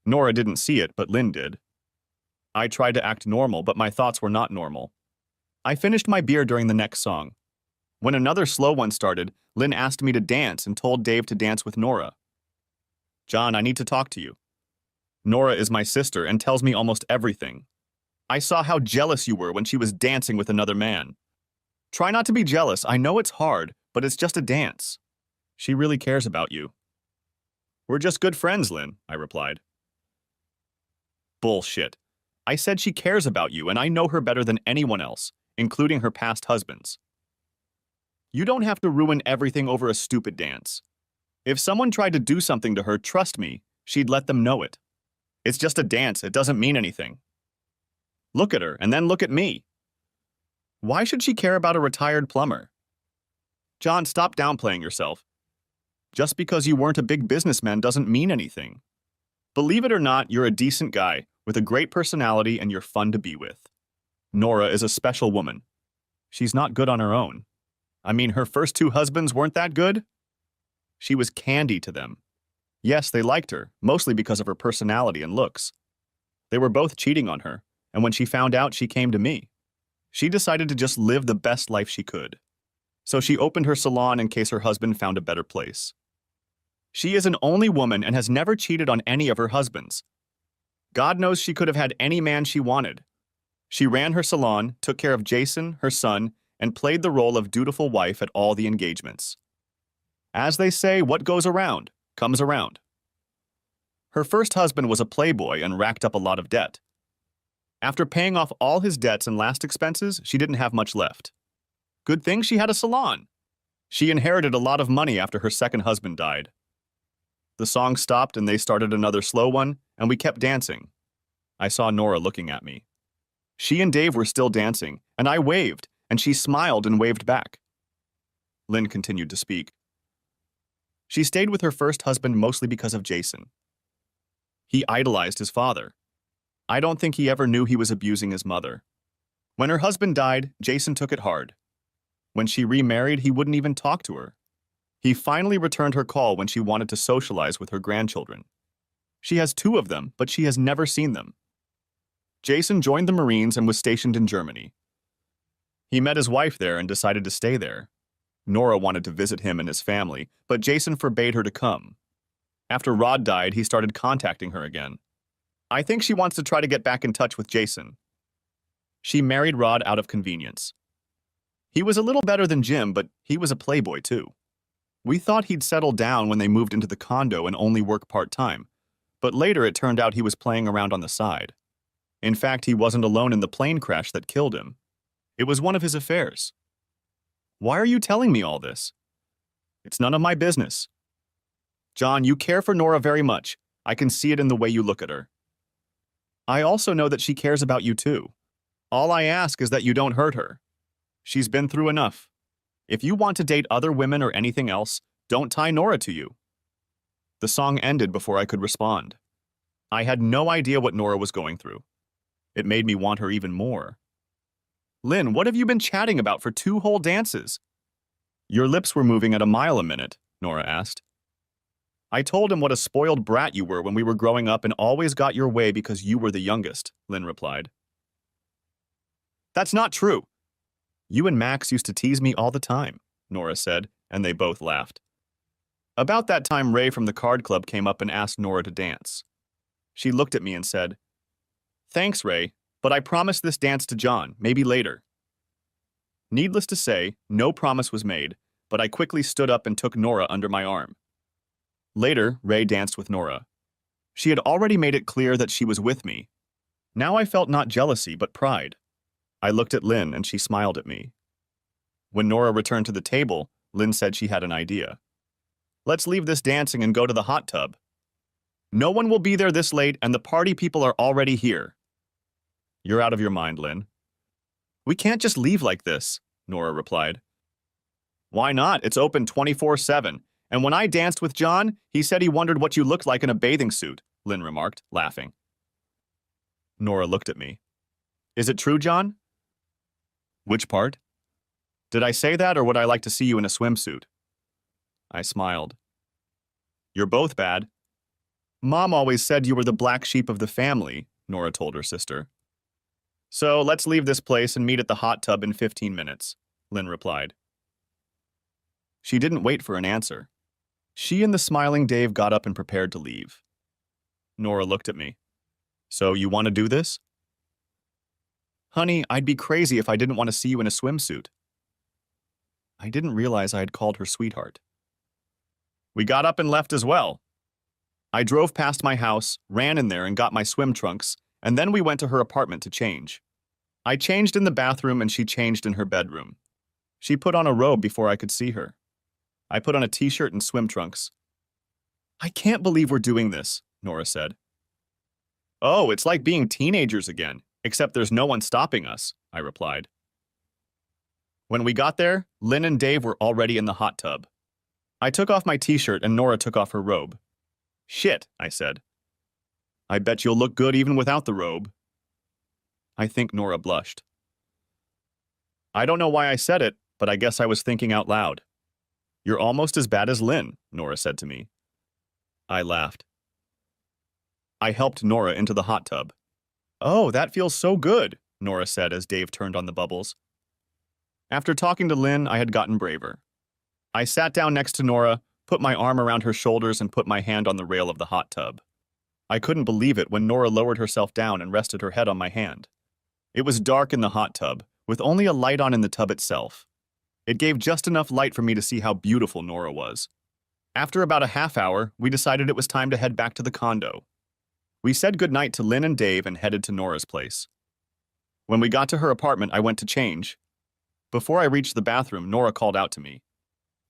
Nora didn't see it, but Lynn did. I tried to act normal, but my thoughts were not normal. I finished my beer during the next song. When another slow one started, Lynn asked me to dance and told Dave to dance with Nora. "John, I need to talk to you. Nora is my sister and tells me almost everything. I saw how jealous you were when she was dancing with another man. Try not to be jealous. I know it's hard, but it's just a dance. She really cares about you." "We're just good friends, Lynn," I replied. "Bullshit. I said she cares about you, and I know her better than anyone else, including her past husbands. You don't have to ruin everything over a stupid dance. If someone tried to do something to her, trust me, she'd let them know it. It's just a dance, it doesn't mean anything. Look at her, and then look at me. Why should she care about a retired plumber? John, stop downplaying yourself. Just because you weren't a big businessman doesn't mean anything. Believe it or not, you're a decent guy with a great personality and you're fun to be with. Nora is a special woman. She's not good on her own. I mean, her first 2 husbands weren't that good? She was candy to them. Yes, they liked her, mostly because of her personality and looks. They were both cheating on her, and when she found out, she came to me. She decided to just live the best life she could. So she opened her salon in case her husband found a better place. She is an only woman and has never cheated on any of her husbands. God knows she could have had any man she wanted. She ran her salon, took care of Jason, her son, and played the role of dutiful wife at all the engagements. As they say, what goes around comes around. Her first husband was a playboy and racked up a lot of debt. After paying off all his debts and last expenses, she didn't have much left. Good thing she had a salon. She inherited a lot of money after her second husband died. The song stopped and they started another slow one, and we kept dancing. I saw Nora looking at me. She and Dave were still dancing, and I waved, and she smiled and waved back. Lynn continued to speak. She stayed with her first husband mostly because of Jason. He idolized his father. I don't think he ever knew he was abusing his mother. When her husband died, Jason took it hard. When she remarried, he wouldn't even talk to her. He finally returned her call when she wanted to socialize with her grandchildren. She has 2 of them, but she has never seen them. Jason joined the Marines and was stationed in Germany. He met his wife there and decided to stay there. Nora wanted to visit him and his family, but Jason forbade her to come. After Rod died, he started contacting her again. I think she wants to try to get back in touch with Jason. She married Rod out of convenience. He was a little better than Jim, but he was a playboy too. We thought he'd settle down when they moved into the condo and only work part-time, but later it turned out he was playing around on the side. In fact, he wasn't alone in the plane crash that killed him. It was one of his affairs. Why are you telling me all this? It's none of my business. John, you care for Nora very much. I can see it in the way you look at her. I also know that she cares about you too. All I ask is that you don't hurt her. She's been through enough. If you want to date other women or anything else, don't tie Nora to you. The song ended before I could respond. I had no idea what Nora was going through. It made me want her even more. Lynn, what have you been chatting about for 2 whole dances? Your lips were moving at a mile a minute. Nora asked. I told him what a spoiled brat you were when we were growing up and always got your way because you were the youngest, Lynn replied. That's not true. You and Max used to tease me all the time, Nora said, and they both laughed. About that time, Ray from the card club came up and asked Nora to dance. She looked at me and said, Thanks, Ray, but I promised this dance to John, maybe later. Needless to say, no promise was made, but I quickly stood up and took Nora under my arm. Later, Ray danced with Nora. She had already made it clear that she was with me. Now I felt not jealousy, but pride. I looked at Lynn and she smiled at me. When Nora returned to the table, Lynn said she had an idea. Let's leave this dancing and go to the hot tub. No one will be there this late and the party people are already here. You're out of your mind, Lynn. We can't just leave like this, Nora replied. Why not? It's open 24/7. And when I danced with John, he said he wondered what you looked like in a bathing suit, Lynn remarked, laughing. Nora looked at me. Is it true, John? Which part? Did I say that or would I like to see you in a swimsuit? I smiled. You're both bad. Mom always said you were the black sheep of the family, Nora told her sister. So let's leave this place and meet at the hot tub in 15 minutes, Lynn replied. She didn't wait for an answer. She and the smiling Dave got up and prepared to leave. Nora looked at me. So you want to do this? Honey, I'd be crazy if I didn't want to see you in a swimsuit. I didn't realize I had called her sweetheart. We got up and left as well. I drove past my house, ran in there and got my swim trunks, and then we went to her apartment to change. I changed in the bathroom and she changed in her bedroom. She put on a robe before I could see her. I put on a t-shirt and swim trunks. I can't believe we're doing this, Nora said. Oh, it's like being teenagers again, except there's no one stopping us, I replied. When we got there, Lynn and Dave were already in the hot tub. I took off my t-shirt and Nora took off her robe. Shit, I said. I bet you'll look good even without the robe. I think Nora blushed. I don't know why I said it, but I guess I was thinking out loud. You're almost as bad as Lynn, Nora said to me. I laughed. I helped Nora into the hot tub. Oh, that feels so good, Nora said as Dave turned on the bubbles. After talking to Lynn, I had gotten braver. I sat down next to Nora, put my arm around her shoulders and put my hand on the rail of the hot tub. I couldn't believe it when Nora lowered herself down and rested her head on my hand. It was dark in the hot tub, with only a light on in the tub itself. It gave just enough light for me to see how beautiful Nora was. After about a half hour, we decided it was time to head back to the condo. We said goodnight to Lynn and Dave and headed to Nora's place. When we got to her apartment, I went to change. Before I reached the bathroom, Nora called out to me.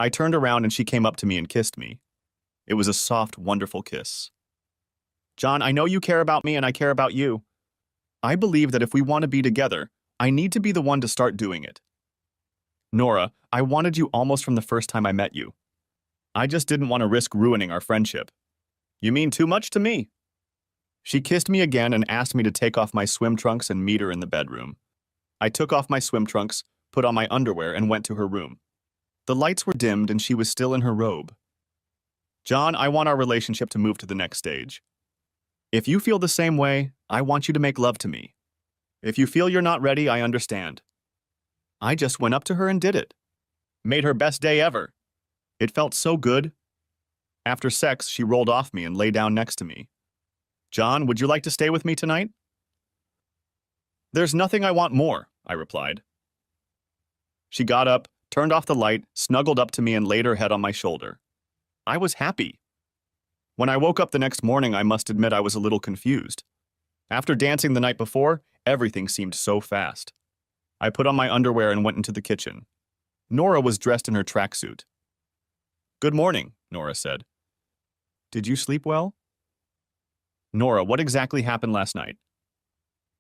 I turned around and she came up to me and kissed me. It was a soft, wonderful kiss. John, I know you care about me and I care about you. I believe that if we want to be together, I need to be the one to start doing it. Nora, I wanted you almost from the first time I met you. I just didn't want to risk ruining our friendship. You mean too much to me. She kissed me again and asked me to take off my swim trunks and meet her in the bedroom. I took off my swim trunks, put on my underwear, and went to her room. The lights were dimmed and she was still in her robe. John, I want our relationship to move to the next stage. If you feel the same way, I want you to make love to me. If you feel you're not ready, I understand. I just went up to her and did it. Made her best day ever. It felt so good. After sex, she rolled off me and lay down next to me. John, would you like to stay with me tonight? There's nothing I want more, I replied. She got up, turned off the light, snuggled up to me and laid her head on my shoulder. I was happy. When I woke up the next morning, I must admit I was a little confused. After dancing the night before, everything seemed so fast. I put on my underwear and went into the kitchen. Nora was dressed in her tracksuit. Good morning, Nora said. Did you sleep well? Nora, what exactly happened last night?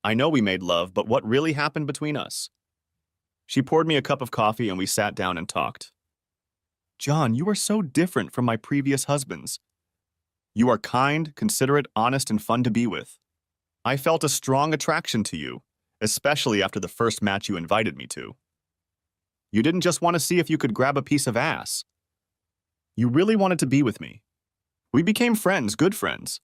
I know we made love, but what really happened between us? She poured me a cup of coffee and we sat down and talked. John, you are so different from my previous husbands. You are kind, considerate, honest, and fun to be with. I felt a strong attraction to you, especially after the first match you invited me to. You didn't just want to see if you could grab a piece of ass. You really wanted to be with me. We became friends, good friends.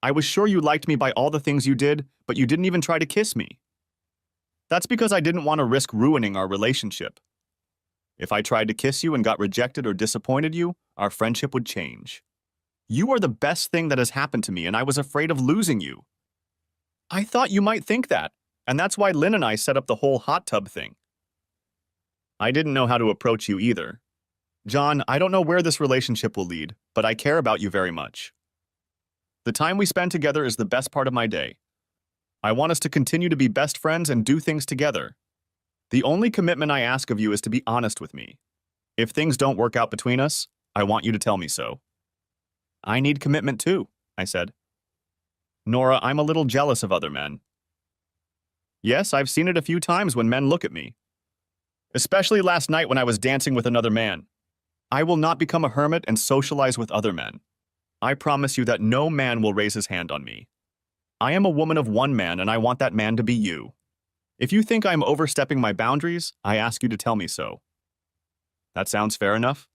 I was sure you liked me by all the things you did, but you didn't even try to kiss me. That's because I didn't want to risk ruining our relationship. If I tried to kiss you and got rejected or disappointed you, our friendship would change. You are the best thing that has happened to me, and I was afraid of losing you. I thought you might think that, and that's why Lynn and I set up the whole hot tub thing. I didn't know how to approach you either. John, I don't know where this relationship will lead, but I care about you very much. The time we spend together is the best part of my day. I want us to continue to be best friends and do things together. The only commitment I ask of you is to be honest with me. If things don't work out between us, I want you to tell me so. I need commitment too, I said. Nora, I'm a little jealous of other men. Yes, I've seen it a few times when men look at me. Especially last night when I was dancing with another man. I will not become a hermit and socialize with other men. I promise you that no man will raise his hand on me. I am a woman of one man, and I want that man to be you. If you think I am overstepping my boundaries, I ask you to tell me so. That sounds fair enough?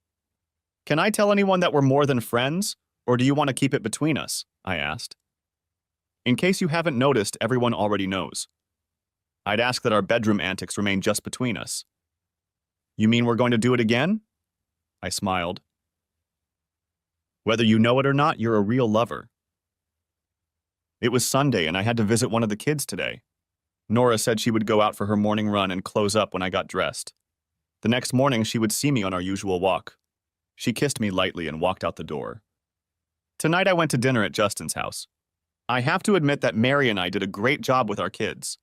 Can I tell anyone that we're more than friends, or do you want to keep it between us? I asked. In case you haven't noticed, everyone already knows. I'd ask that our bedroom antics remain just between us. You mean we're going to do it again? I smiled. Whether you know it or not, you're a real lover. It was Sunday, and I had to visit one of the kids today. Nora said she would go out for her morning run and close up when I got dressed. The next morning, she would see me on our usual walk. She kissed me lightly and walked out the door. Tonight, I went to dinner at Justin's house. I have to admit that Mary and I did a great job with our kids.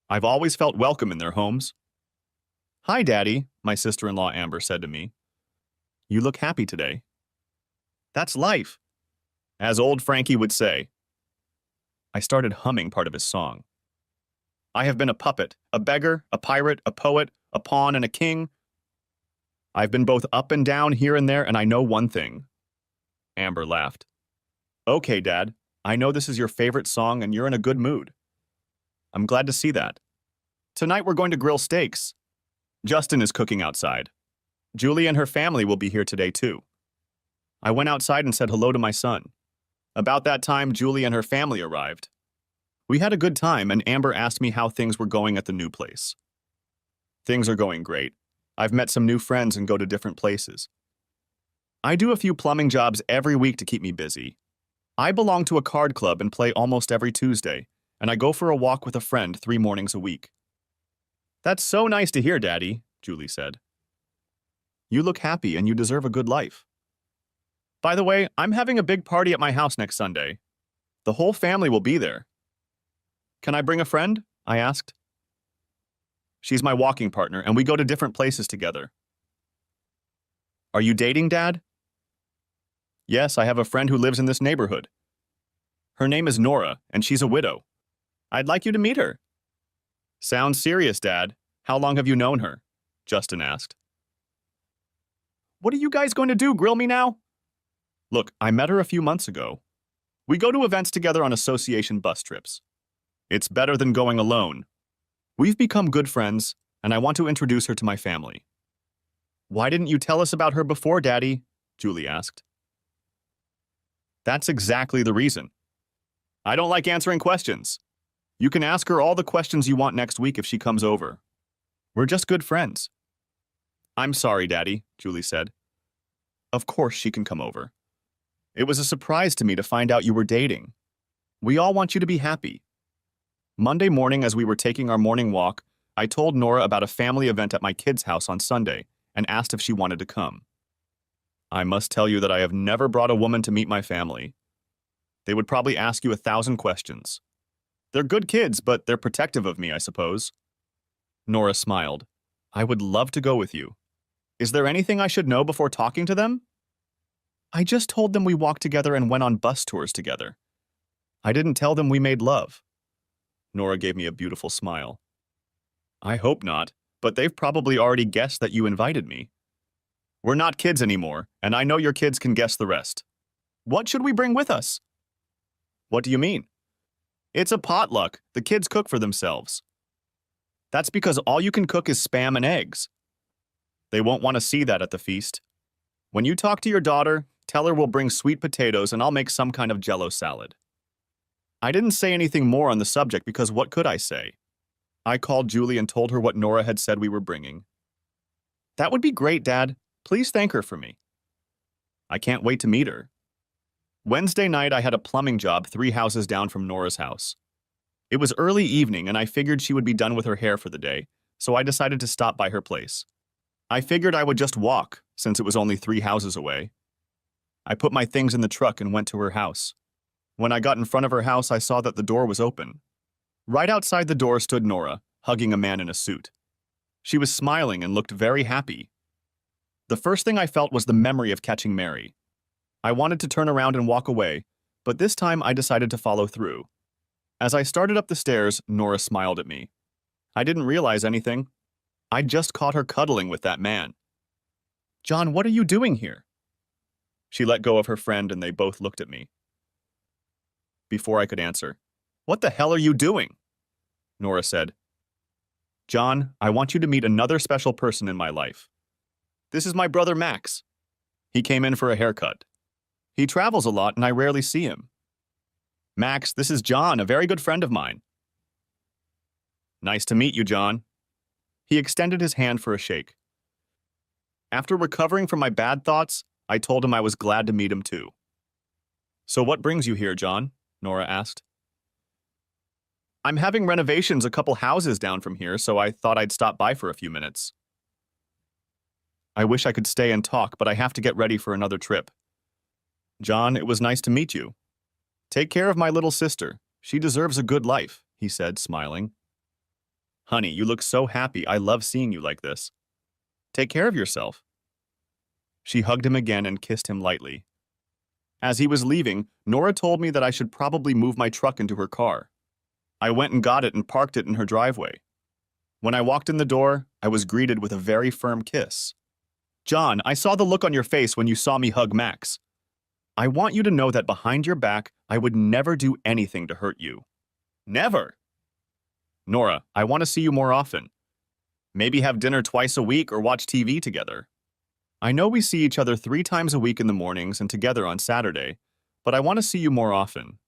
I've always felt welcome in their homes. Hi, Daddy, my sister-in-law Amber said to me. You look happy today. That's life, as old Frankie would say. I started humming part of his song. I have been a puppet, a beggar, a pirate, a poet, a pawn, and a king. I've been both up and down here and there, and I know one thing. Amber laughed. Okay, Dad, I know this is your favorite song and you're in a good mood. I'm glad to see that. Tonight we're going to grill steaks. Justin is cooking outside. Julie and her family will be here today too. I went outside and said hello to my son. About that time, Julie and her family arrived. We had a good time, and Amber asked me how things were going at the new place. Things are going great. I've met some new friends and go to different places. I do a few plumbing jobs every week to keep me busy. I belong to a card club and play almost every Tuesday, and I go for a walk with a friend 3 mornings a week. That's so nice to hear, Daddy, Julie said. You look happy and you deserve a good life. By the way, I'm having a big party at my house next Sunday. The whole family will be there. Can I bring a friend? I asked. She's my walking partner, and we go to different places together. Are you dating, Dad? Yes, I have a friend who lives in this neighborhood. Her name is Nora, and she's a widow. I'd like you to meet her. Sounds serious, Dad. How long have you known her? Justin asked. What are you guys going to do, grill me now? Look, I met her a few months ago. We go to events together on association bus trips. It's better than going alone. We've become good friends, and I want to introduce her to my family. Why didn't you tell us about her before, Daddy? Julie asked. That's exactly the reason. I don't like answering questions. You can ask her all the questions you want next week if she comes over. We're just good friends. I'm sorry, Daddy, Julie said. Of course she can come over. It was a surprise to me to find out you were dating. We all want you to be happy. Monday morning, as we were taking our morning walk, I told Nora about a family event at my kids' house on Sunday and asked if she wanted to come. I must tell you that I have never brought a woman to meet my family. They would probably ask you 1,000 questions. They're good kids, but they're protective of me, I suppose. Nora smiled. I would love to go with you. Is there anything I should know before talking to them? I just told them we walked together and went on bus tours together. I didn't tell them we made love. Nora gave me a beautiful smile. I hope not, but they've probably already guessed that you invited me. We're not kids anymore, and I know your kids can guess the rest. What should we bring with us? What do you mean? It's a potluck. The kids cook for themselves. That's because all you can cook is Spam and eggs. They won't want to see that at the feast. When you talk to your daughter, tell her we'll bring sweet potatoes and I'll make some kind of jello salad. I didn't say anything more on the subject because what could I say? I called Julie and told her what Nora had said we were bringing. That would be great, Dad. Please thank her for me. I can't wait to meet her. Wednesday night, I had a plumbing job 3 houses down from Nora's house. It was early evening and I figured she would be done with her hair for the day, so I decided to stop by her place. I figured I would just walk, since it was only 3 houses away. I put my things in the truck and went to her house. When I got in front of her house, I saw that the door was open. Right outside the door stood Nora, hugging a man in a suit. She was smiling and looked very happy. The first thing I felt was the memory of catching Mary. I wanted to turn around and walk away, but this time I decided to follow through. As I started up the stairs, Nora smiled at me. I didn't realize anything. I'd just caught her cuddling with that man. John, what are you doing here? She let go of her friend and they both looked at me. Before I could answer, what the hell are you doing? Nora said. John, I want you to meet another special person in my life. This is my brother Max. He came in for a haircut. He travels a lot and I rarely see him. Max, this is John, a very good friend of mine. Nice to meet you, John. He extended his hand for a shake. After recovering from my bad thoughts, I told him I was glad to meet him too. So what brings you here, John? Nora asked. I'm having renovations a couple houses down from here, so I thought I'd stop by for a few minutes. I wish I could stay and talk, but I have to get ready for another trip. John, it was nice to meet you. Take care of my little sister. She deserves a good life, he said, smiling. Honey, you look so happy. I love seeing you like this. Take care of yourself. She hugged him again and kissed him lightly. As he was leaving, Nora told me that I should probably move my truck into her car. I went and got it and parked it in her driveway. When I walked in the door, I was greeted with a very firm kiss. John, I saw the look on your face when you saw me hug Max. I want you to know that behind your back, I would never do anything to hurt you. Never! Nora, I want to see you more often. Maybe have dinner twice a week or watch TV together. I know we see each other 3 times a week in the mornings and together on Saturday, but I want to see you more often.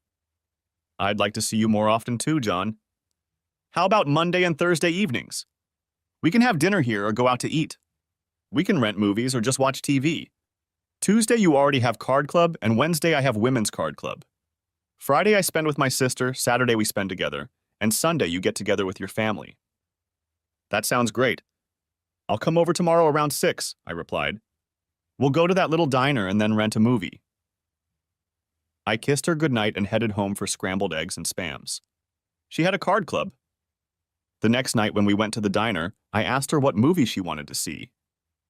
I'd like to see you more often too, John. How about Monday and Thursday evenings? We can have dinner here or go out to eat. We can rent movies or just watch TV. Tuesday you already have card club, and Wednesday I have women's card club. Friday I spend with my sister, Saturday we spend together, and Sunday you get together with your family. That sounds great. I'll come over tomorrow around 6, I replied. We'll go to that little diner and then rent a movie. I kissed her goodnight and headed home for scrambled eggs and Spams. She had a card club. The next night when we went to the diner, I asked her what movie she wanted to see.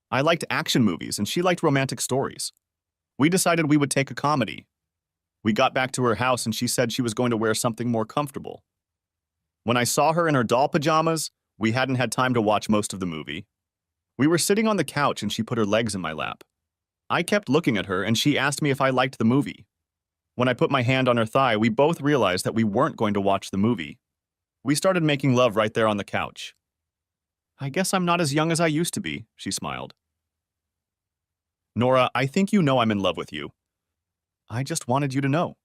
I liked action movies and she liked romantic stories. We decided we would take a comedy. We got back to her house and she said she was going to wear something more comfortable. When I saw her in her doll pajamas, we hadn't had time to watch most of the movie. We were sitting on the couch and she put her legs in my lap. I kept looking at her and she asked me if I liked the movie. When I put my hand on her thigh, we both realized that we weren't going to watch the movie. We started making love right there on the couch. I guess I'm not as young as I used to be, she smiled. Nora, I think you know I'm in love with you. I just wanted you to know.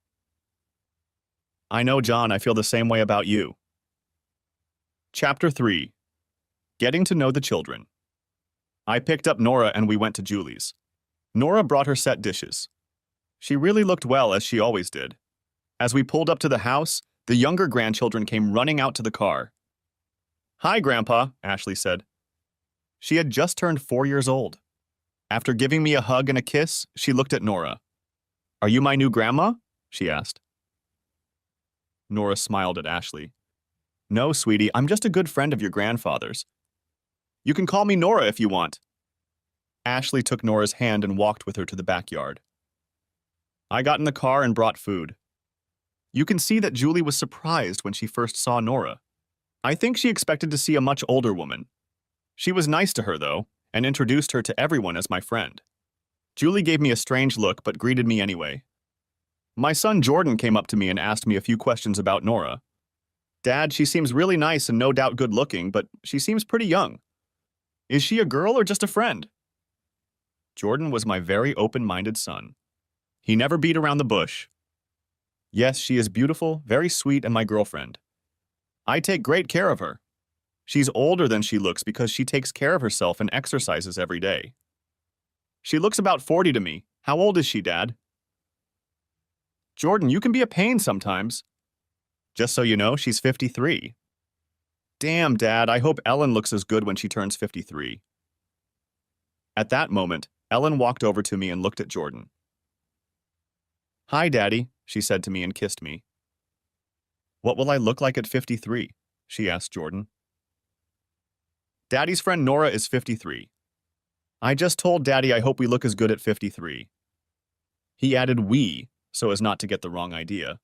I know, John, I feel the same way about you. Chapter 3. Getting to know the children. I picked up Nora and we went to Julie's. Nora brought her set dishes. She really looked well, as she always did. As we pulled up to the house, the younger grandchildren came running out to the car. Hi, Grandpa, Ashley said. She had just turned 4 years old. After giving me a hug and a kiss, she looked at Nora. Are you my new grandma? She asked. Nora smiled at Ashley. No, sweetie, I'm just a good friend of your grandfather's. You can call me Nora if you want. Ashley took Nora's hand and walked with her to the backyard. I got in the car and brought food. You can see that Julie was surprised when she first saw Nora. I think she expected to see a much older woman. She was nice to her, though, and introduced her to everyone as my friend. Julie gave me a strange look, but greeted me anyway. My son Jordan came up to me and asked me a few questions about Nora. Dad, she seems really nice and no doubt good looking, but she seems pretty young. Is she a girl or just a friend? Jordan was my very open-minded son. He never beat around the bush. Yes, she is beautiful, very sweet, and my girlfriend. I take great care of her. She's older than she looks because she takes care of herself and exercises every day. She looks about 40 to me. How old is she, Dad? Jordan, you can be a pain sometimes. Just so you know, she's 53. Damn, Dad, I hope Ellen looks as good when she turns 53. At that moment, Ellen walked over to me and looked at Jordan. Hi, Daddy, she said to me and kissed me. What will I look like at 53? She asked Jordan. Daddy's friend Nora is 53. I just told Daddy I hope we look as good at 53. He added we, so as not to get the wrong idea.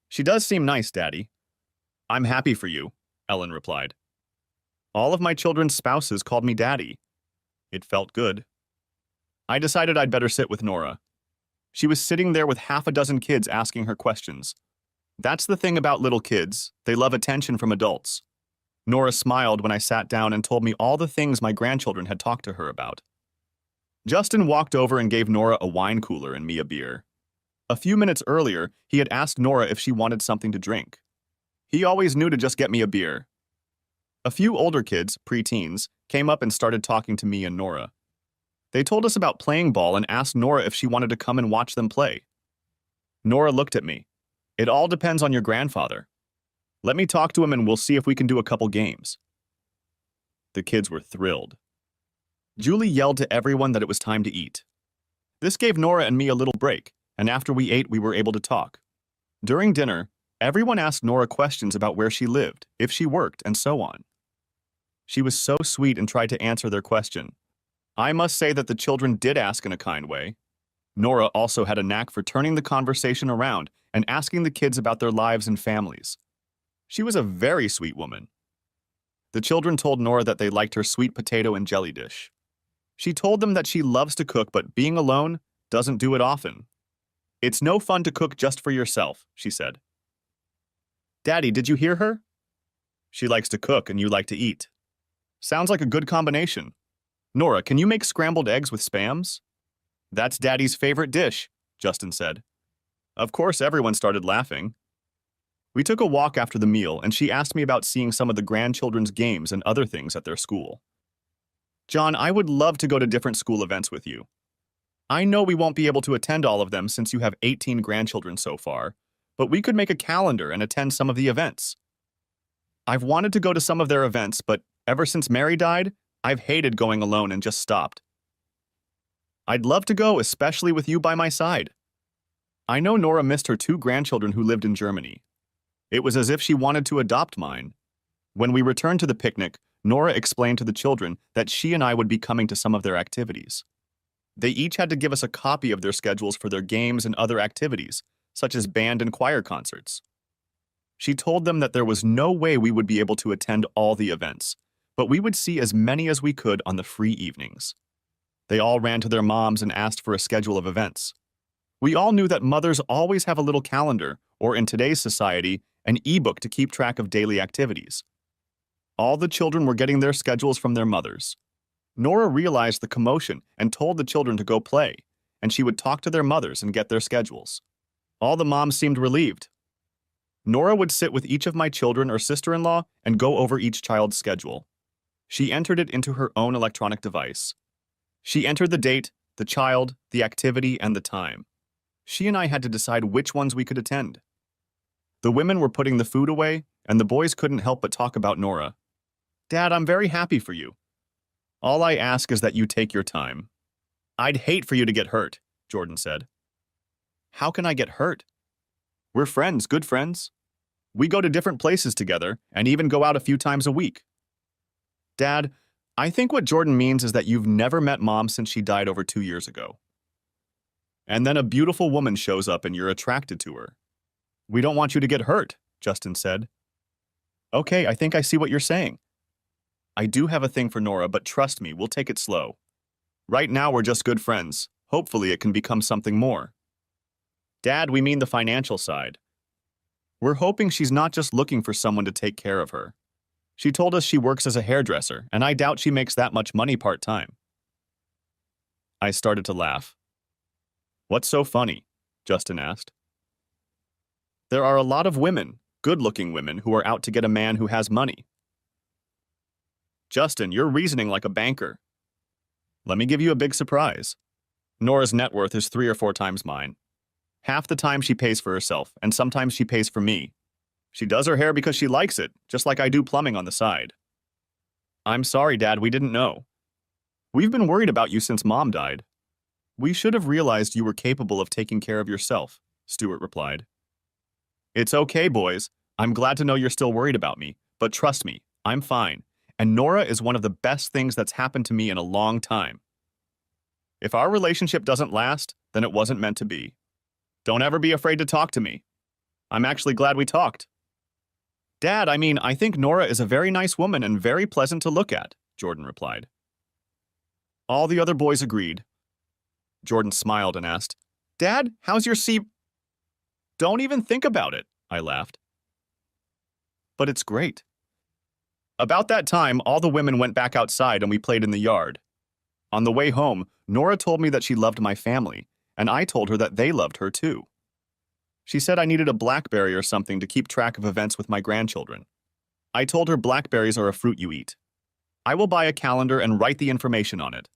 She does seem nice, Daddy. I'm happy for you, Ellen replied. All of my children's spouses called me Daddy. It felt good. I decided I'd better sit with Nora. She was sitting there with half a dozen kids asking her questions. That's the thing about little kids. They love attention from adults. Nora smiled when I sat down and told me all the things my grandchildren had talked to her about. Justin walked over and gave Nora a wine cooler and me a beer. A few minutes earlier, he had asked Nora if she wanted something to drink. He always knew to just get me a beer. A few older kids, preteens, came up and started talking to me and Nora. They told us about playing ball and asked Nora if she wanted to come and watch them play. Nora looked at me. It all depends on your grandfather. Let me talk to him and we'll see if we can do a couple games. The kids were thrilled. Julie yelled to everyone that it was time to eat. This gave Nora and me a little break, and after we ate, we were able to talk. During dinner, everyone asked Nora questions about where she lived, if she worked, and so on. She was so sweet and tried to answer their question. I must say that the children did ask in a kind way. Nora also had a knack for turning the conversation around and asking the kids about their lives and families. She was a very sweet woman. The children told Nora that they liked her sweet potato and jelly dish. She told them that she loves to cook, but being alone doesn't do it often. It's no fun to cook just for yourself, she said. Daddy, did you hear her? She likes to cook and you like to eat. Sounds like a good combination. Nora, can you make scrambled eggs with Spams? That's Daddy's favorite dish, Justin said. Of course, everyone started laughing. We took a walk after the meal, and she asked me about seeing some of the grandchildren's games and other things at their school. John, I would love to go to different school events with you. I know we won't be able to attend all of them since you have 18 grandchildren so far, but we could make a calendar and attend some of the events. I've wanted to go to some of their events, but ever since Mary died, I've hated going alone and just stopped. I'd love to go, especially with you by my side. I know Nora missed her 2 grandchildren who lived in Germany. It was as if she wanted to adopt mine. When we returned to the picnic, Nora explained to the children that she and I would be coming to some of their activities. They each had to give us a copy of their schedules for their games and other activities, such as band and choir concerts. She told them that there was no way we would be able to attend all the events, but we would see as many as we could on the free evenings. They all ran to their moms and asked for a schedule of events. We all knew that mothers always have a little calendar, or in today's society, an e-book to keep track of daily activities. All the children were getting their schedules from their mothers. Nora realized the commotion and told the children to go play, and she would talk to their mothers and get their schedules. All the moms seemed relieved. Nora would sit with each of my children or sister-in-law and go over each child's schedule. She entered it into her own electronic device. She entered the date, the child, the activity, and the time. She and I had to decide which ones we could attend. The women were putting the food away, and the boys couldn't help but talk about Nora. Dad, I'm very happy for you. All I ask is that you take your time. I'd hate for you to get hurt, Jordan said. How can I get hurt? We're friends, good friends. We go to different places together and even go out a few times a week. Dad, I think what Jordan means is that you've never met Mom since she died over 2 years ago. And then a beautiful woman shows up and you're attracted to her. We don't want you to get hurt, Justin said. Okay, I think I see what you're saying. I do have a thing for Nora, but trust me, we'll take it slow. Right now, we're just good friends. Hopefully, it can become something more. Dad, we mean the financial side. We're hoping she's not just looking for someone to take care of her. She told us she works as a hairdresser, and I doubt she makes that much money part-time. I started to laugh. What's so funny? Justin asked. There are a lot of women, good-looking women, who are out to get a man who has money. Justin, you're reasoning like a banker. Let me give you a big surprise. Nora's net worth is 3 or 4 times mine. Half the time she pays for herself, and sometimes she pays for me. She does her hair because she likes it, just like I do plumbing on the side. I'm sorry, Dad, we didn't know. We've been worried about you since Mom died. We should have realized you were capable of taking care of yourself, Stuart replied. It's okay, boys. I'm glad to know you're still worried about me, but trust me, I'm fine, and Nora is one of the best things that's happened to me in a long time. If our relationship doesn't last, then it wasn't meant to be. Don't ever be afraid to talk to me. I'm actually glad we talked. Dad, I think Nora is a very nice woman and very pleasant to look at, Jordan replied. All the other boys agreed. Jordan smiled and asked, Dad, how's your sea... Don't even think about it, I laughed. But it's great. About that time, all the women went back outside and we played in the yard. On the way home, Nora told me that she loved my family, and I told her that they loved her too. She said I needed a blackberry or something to keep track of events with my grandchildren. I told her blackberries are a fruit you eat. I will buy a calendar and write the information on it.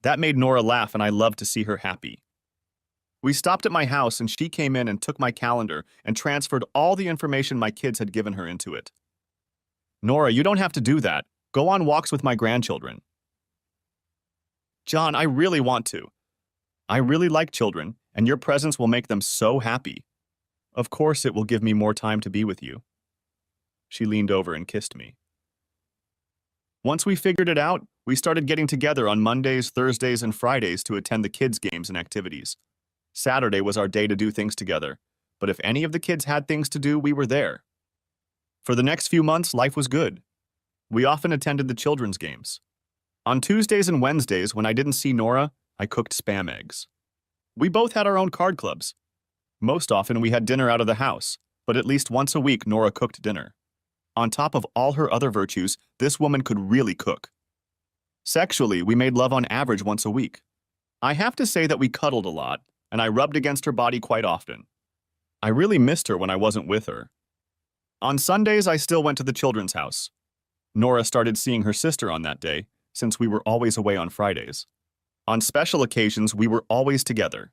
That made Nora laugh, and I loved to see her happy. We stopped at my house, and she came in and took my calendar and transferred all the information my kids had given her into it. Nora, you don't have to do that. Go on walks with my grandchildren. John, I really want to. I really like children, and your presence will make them so happy. Of course, it will give me more time to be with you. She leaned over and kissed me. Once we figured it out, we started getting together on Mondays, Thursdays, and Fridays to attend the kids' games and activities. Saturday was our day to do things together, but if any of the kids had things to do, we were there. For the next few months, life was good. We often attended the children's games. On Tuesdays and Wednesdays, when I didn't see Nora, I cooked Spam eggs. We both had our own card clubs. Most often, we had dinner out of the house, but at least once a week, Nora cooked dinner. On top of all her other virtues, this woman could really cook. Sexually, we made love on average once a week. I have to say that we cuddled a lot, and I rubbed against her body quite often. I really missed her when I wasn't with her. On Sundays, I still went to the children's house. Nora started seeing her sister on that day, since we were always away on Fridays. On special occasions, we were always together.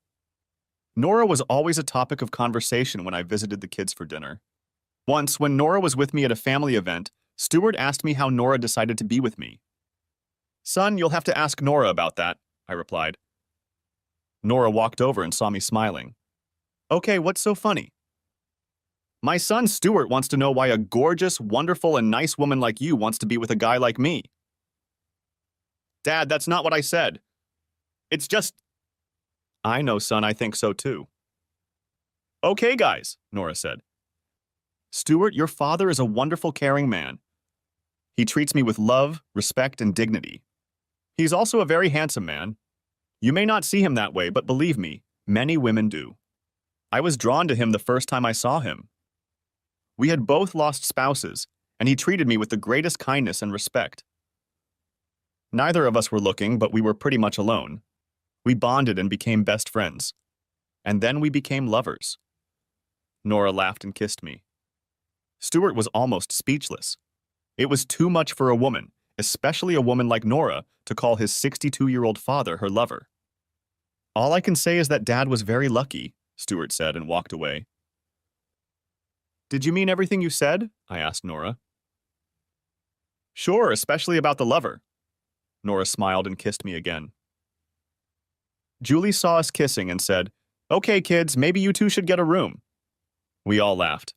Nora was always a topic of conversation when I visited the kids for dinner. Once, when Nora was with me at a family event, Stuart asked me how Nora decided to be with me. Son, you'll have to ask Nora about that, I replied. Nora walked over and saw me smiling. Okay, what's so funny? My son Stuart wants to know why a gorgeous, wonderful, and nice woman like you wants to be with a guy like me. Dad, that's not what I said. It's just... I know, son, I think so too. Okay, guys, Nora said. Stuart, your father is a wonderful, caring man. He treats me with love, respect, and dignity. He's also a very handsome man. You may not see him that way, but believe me, many women do. I was drawn to him the first time I saw him. We had both lost spouses, and he treated me with the greatest kindness and respect. Neither of us were looking, but we were pretty much alone. We bonded and became best friends. And then we became lovers. Nora laughed and kissed me. Stuart was almost speechless. It was too much for a woman, especially a woman like Nora, to call his 62-year-old father her lover. All I can say is that Dad was very lucky, Stuart said and walked away. Did you mean everything you said? I asked Nora. Sure, especially about the lover. Nora smiled and kissed me again. Julie saw us kissing and said, Okay, kids, maybe you two should get a room. We all laughed.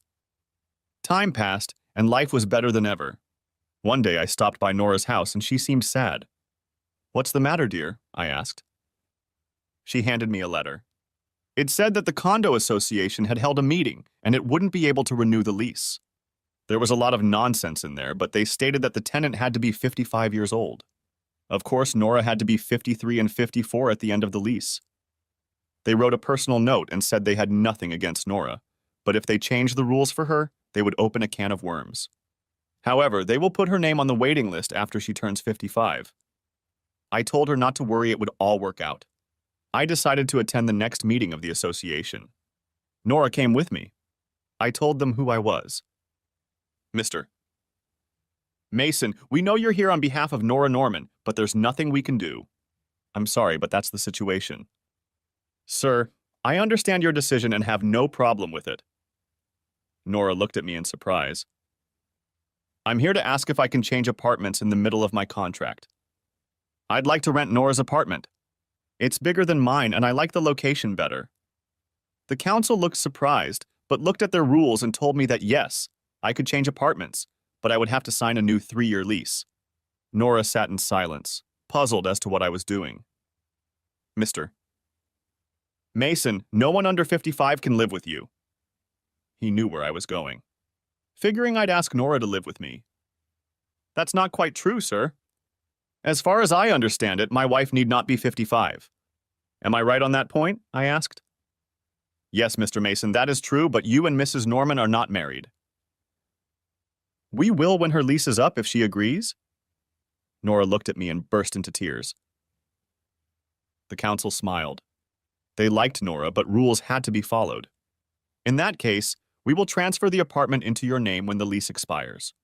Time passed, and life was better than ever. One day I stopped by Nora's house and she seemed sad. What's the matter, dear? I asked. She handed me a letter. It said that the condo association had held a meeting and it wouldn't be able to renew the lease. There was a lot of nonsense in there, but they stated that the tenant had to be 55 years old. Of course, Nora had to be 53 and 54 at the end of the lease. They wrote a personal note and said they had nothing against Nora, but if they changed the rules for her, they would open a can of worms. However, they will put her name on the waiting list after she turns 55. I told her not to worry, it would all work out. I decided to attend the next meeting of the association. Nora came with me. I told them who I was. Mr. Mason, we know you're here on behalf of Nora Norman, but there's nothing we can do. I'm sorry, but that's the situation. Sir, I understand your decision and have no problem with it. Nora looked at me in surprise. I'm here to ask if I can change apartments in the middle of my contract. I'd like to rent Nora's apartment. It's bigger than mine and I like the location better. The council looked surprised, but looked at their rules and told me that yes, I could change apartments, but I would have to sign a new 3-year lease. Nora sat in silence, puzzled as to what I was doing. Mr. Mason, no one under 55 can live with you. He knew where I was going. Figuring I'd ask Nora to live with me. That's not quite true, sir. As far as I understand it, my wife need not be 55. Am I right on that point? I asked. Yes, Mr. Mason, that is true, but you and Mrs. Norman are not married. We will when her lease is up if she agrees. Nora looked at me and burst into tears. The council smiled. They liked Nora, but rules had to be followed. In that case, we will transfer the apartment into your name when the lease expires.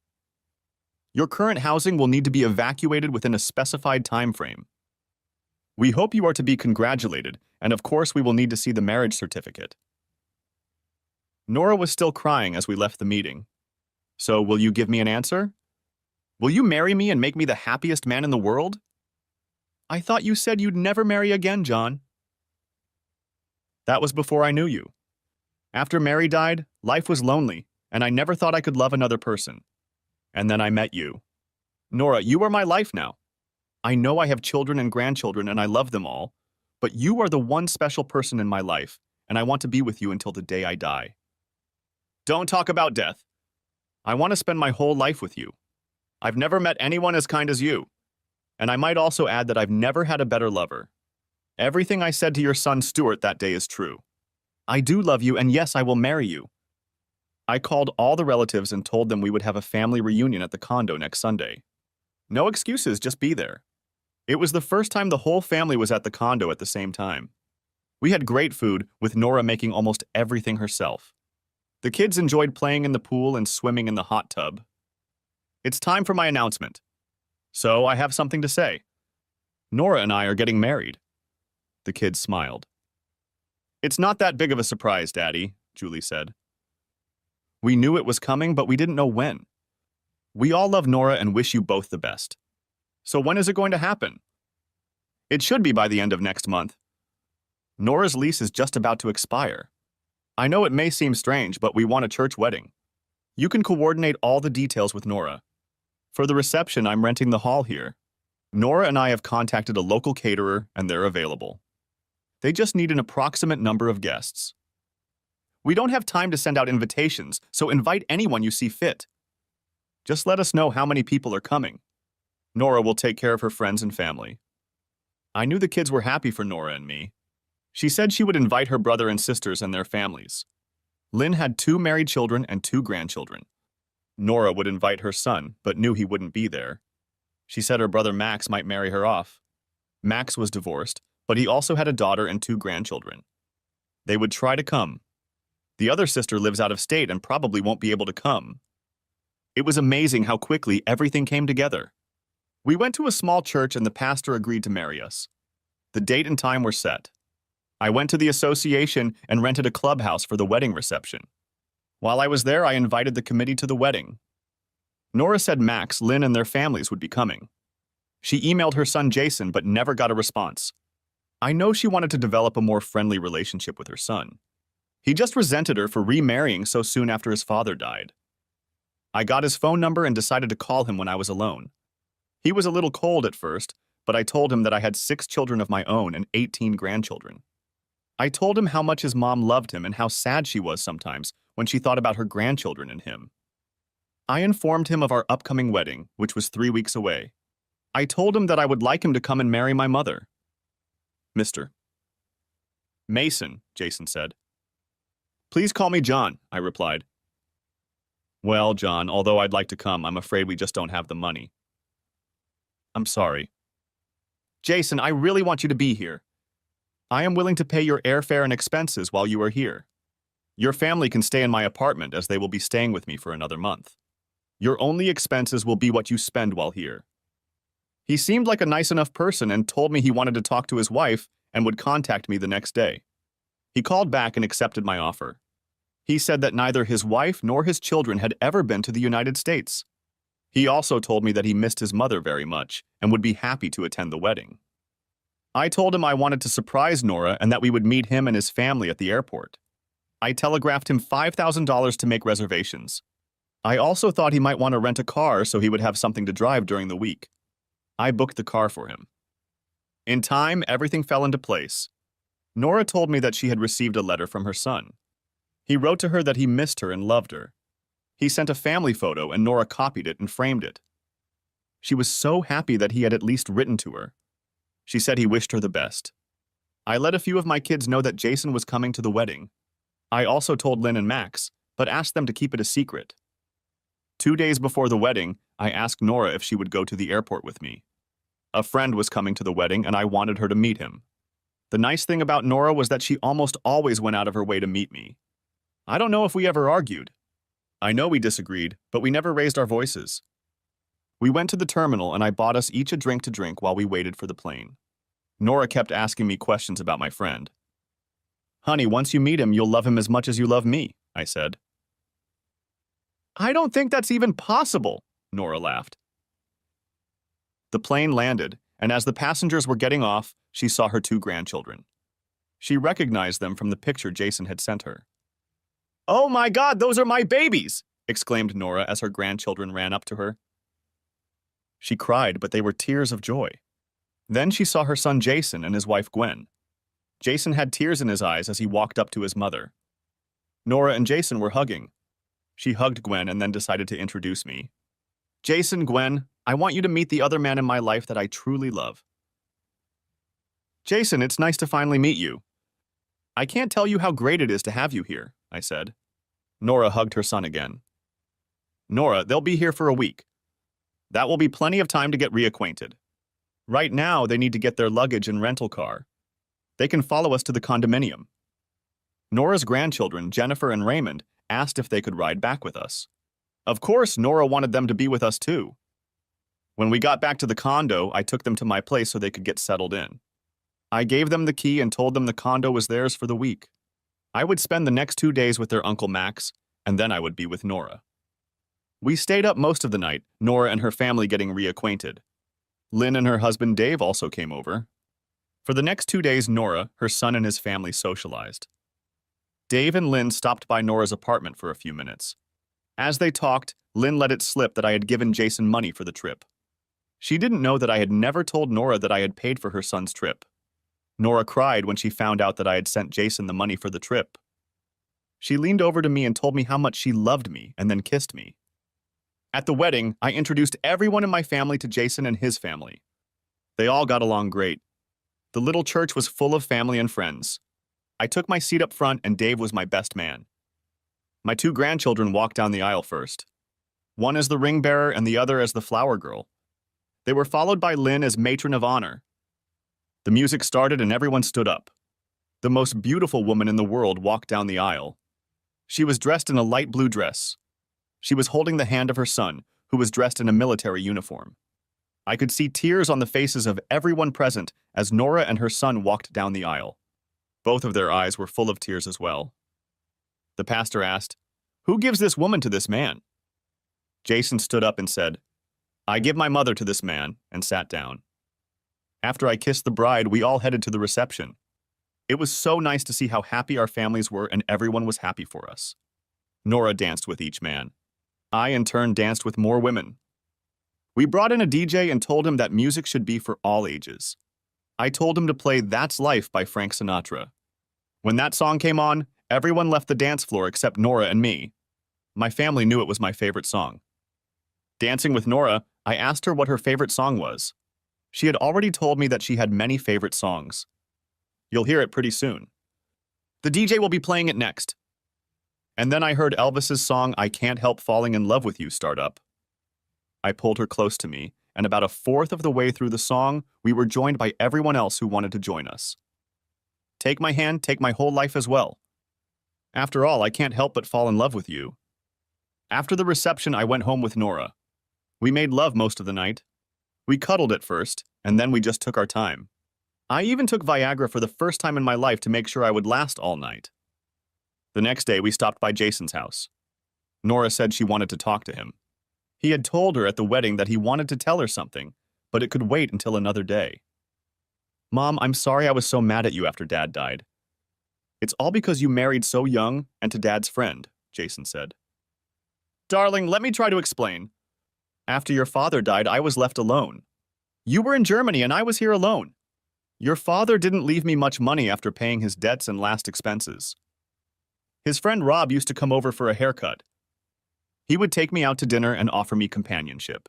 Your current housing will need to be evacuated within a specified time frame. We hope you are to be congratulated, and of course we will need to see the marriage certificate. Nora was still crying as we left the meeting. So, will you give me an answer? Will you marry me and make me the happiest man in the world? I thought you said you'd never marry again, John. That was before I knew you. After Mary died, life was lonely, and I never thought I could love another person. And then I met you. Nora, you are my life now. I know I have children and grandchildren and I love them all, but you are the one special person in my life, and I want to be with you until the day I die. Don't talk about death. I want to spend my whole life with you. I've never met anyone as kind as you. And I might also add that I've never had a better lover. Everything I said to your son Stuart that day is true. I do love you, and yes, I will marry you. I called all the relatives and told them we would have a family reunion at the condo next Sunday. No excuses, just be there. It was the first time the whole family was at the condo at the same time. We had great food, with Nora making almost everything herself. The kids enjoyed playing in the pool and swimming in the hot tub. It's time for my announcement. So I have something to say. Nora and I are getting married. The kids smiled. It's not that big of a surprise, Daddy, Julie said. We knew it was coming, but we didn't know when. We all love Nora and wish you both the best. So when is it going to happen? It should be by the end of next month. Nora's lease is just about to expire. I know it may seem strange, but we want a church wedding. You can coordinate all the details with Nora. For the reception, I'm renting the hall here. Nora and I have contacted a local caterer, and they're available. They just need an approximate number of guests. We don't have time to send out invitations, so invite anyone you see fit. Just let us know how many people are coming. Nora will take care of her friends and family. I knew the kids were happy for Nora and me. She said she would invite her brother and sisters and their families. Lynn had 2 married children and 2 grandchildren. Nora would invite her son, but knew he wouldn't be there. She said her brother Max might marry her off. Max was divorced, but he also had a daughter and 2 grandchildren. They would try to come. The other sister lives out of state and probably won't be able to come. It was amazing how quickly everything came together. We went to a small church and the pastor agreed to marry us. The date and time were set. I went to the association and rented a clubhouse for the wedding reception. While I was there, I invited the committee to the wedding. Nora said Max, Lynn, and their families would be coming. She emailed her son Jason but never got a response. I know she wanted to develop a more friendly relationship with her son. He just resented her for remarrying so soon after his father died. I got his phone number and decided to call him when I was alone. He was a little cold at first, but I told him that I had 6 children of my own and 18 grandchildren. I told him how much his mom loved him and how sad she was sometimes when she thought about her grandchildren and him. I informed him of our upcoming wedding, which was 3 weeks away. I told him that I would like him to come and marry my mother. Mr. Mason, Jason said. Please call me John, I replied. Well, John, although I'd like to come, I'm afraid we just don't have the money. I'm sorry. Jason, I really want you to be here. I am willing to pay your airfare and expenses while you are here. Your family can stay in my apartment as they will be staying with me for another month. Your only expenses will be what you spend while here. He seemed like a nice enough person and told me he wanted to talk to his wife and would contact me the next day. He called back and accepted my offer. He said that neither his wife nor his children had ever been to the United States. He also told me that he missed his mother very much and would be happy to attend the wedding. I told him I wanted to surprise Nora and that we would meet him and his family at the airport. I telegraphed him $5,000 to make reservations. I also thought he might want to rent a car so he would have something to drive during the week. I booked the car for him. In time, everything fell into place. Nora told me that she had received a letter from her son. He wrote to her that he missed her and loved her. He sent a family photo and Nora copied it and framed it. She was so happy that he had at least written to her. She said he wished her the best. I let a few of my kids know that Jason was coming to the wedding. I also told Lynn and Max, but asked them to keep it a secret. 2 days before the wedding, I asked Nora if she would go to the airport with me. A friend was coming to the wedding and I wanted her to meet him. The nice thing about Nora was that she almost always went out of her way to meet me. I don't know if we ever argued. I know we disagreed, but we never raised our voices. We went to the terminal and I bought us each a drink to drink while we waited for the plane. Nora kept asking me questions about my friend. Honey, once you meet him, you'll love him as much as you love me, I said. I don't think that's even possible, Nora laughed. The plane landed, and as the passengers were getting off, she saw her 2 grandchildren. She recognized them from the picture Jason had sent her. Oh my God, those are my babies! Exclaimed Nora as her grandchildren ran up to her. She cried, but they were tears of joy. Then she saw her son Jason and his wife Gwen. Jason had tears in his eyes as he walked up to his mother. Nora and Jason were hugging. She hugged Gwen and then decided to introduce me. Jason, Gwen, I want you to meet the other man in my life that I truly love. Jason, it's nice to finally meet you. I can't tell you how great it is to have you here, I said. Nora hugged her son again. Nora, they'll be here for a week. That will be plenty of time to get reacquainted. Right now, they need to get their luggage and rental car. They can follow us to the condominium. Nora's grandchildren, Jennifer and Raymond, asked if they could ride back with us. Of course, Nora wanted them to be with us too. When we got back to the condo, I took them to my place so they could get settled in. I gave them the key and told them the condo was theirs for the week. I would spend the next 2 days with their Uncle Max, and then I would be with Nora. We stayed up most of the night, Nora and her family getting reacquainted. Lynn and her husband Dave also came over. For the next 2 days, Nora, her son, and his family socialized. Dave and Lynn stopped by Nora's apartment for a few minutes. As they talked, Lynn let it slip that I had given Jason money for the trip. She didn't know that I had never told Nora that I had paid for her son's trip. Nora cried when she found out that I had sent Jason the money for the trip. She leaned over to me and told me how much she loved me and then kissed me. At the wedding, I introduced everyone in my family to Jason and his family. They all got along great. The little church was full of family and friends. I took my seat up front and Dave was my best man. My 2 grandchildren walked down the aisle first. One as the ring bearer and the other as the flower girl. They were followed by Lynn as matron of honor. The music started and everyone stood up. The most beautiful woman in the world walked down the aisle. She was dressed in a light blue dress. She was holding the hand of her son, who was dressed in a military uniform. I could see tears on the faces of everyone present as Nora and her son walked down the aisle. Both of their eyes were full of tears as well. The pastor asked, "Who gives this woman to this man?" Jason stood up and said, "I give my mother to this man," and sat down. After I kissed the bride, we all headed to the reception. It was so nice to see how happy our families were and everyone was happy for us. Nora danced with each man. I, in turn, danced with more women. We brought in a DJ and told him that music should be for all ages. I told him to play That's Life by Frank Sinatra. When that song came on, everyone left the dance floor except Nora and me. My family knew it was my favorite song. Dancing with Nora, I asked her what her favorite song was. She had already told me that she had many favorite songs. You'll hear it pretty soon. The DJ will be playing it next. And then I heard Elvis's song I Can't Help Falling in Love with You start up. I pulled her close to me, and about a fourth of the way through the song, we were joined by everyone else who wanted to join us. Take my hand, take my whole life as well. After all, I can't help but fall in love with you. After the reception, I went home with Nora. We made love most of the night. We cuddled at first, and then we just took our time. I even took Viagra for the first time in my life to make sure I would last all night. The next day, we stopped by Jason's house. Nora said she wanted to talk to him. He had told her at the wedding that he wanted to tell her something, but it could wait until another day. Mom, I'm sorry I was so mad at you after Dad died. It's all because you married so young and to Dad's friend, Jason said. Darling, let me try to explain. After your father died, I was left alone. You were in Germany and I was here alone. Your father didn't leave me much money after paying his debts and last expenses. His friend Rob used to come over for a haircut. He would take me out to dinner and offer me companionship.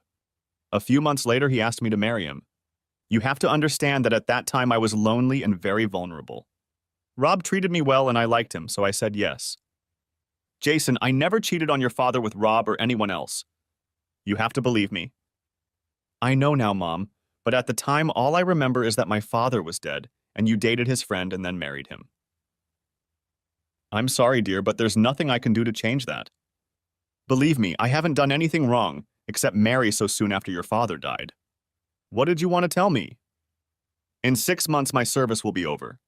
A few months later, he asked me to marry him. You have to understand that at that time I was lonely and very vulnerable. Rob treated me well and I liked him, so I said yes. Jason, I never cheated on your father with Rob or anyone else. You have to believe me. I know now, Mom, but at the time all I remember is that my father was dead and you dated his friend and then married him. I'm sorry, dear, but there's nothing I can do to change that. Believe me, I haven't done anything wrong except marry so soon after your father died. What did you want to tell me? In 6 months, my service will be over.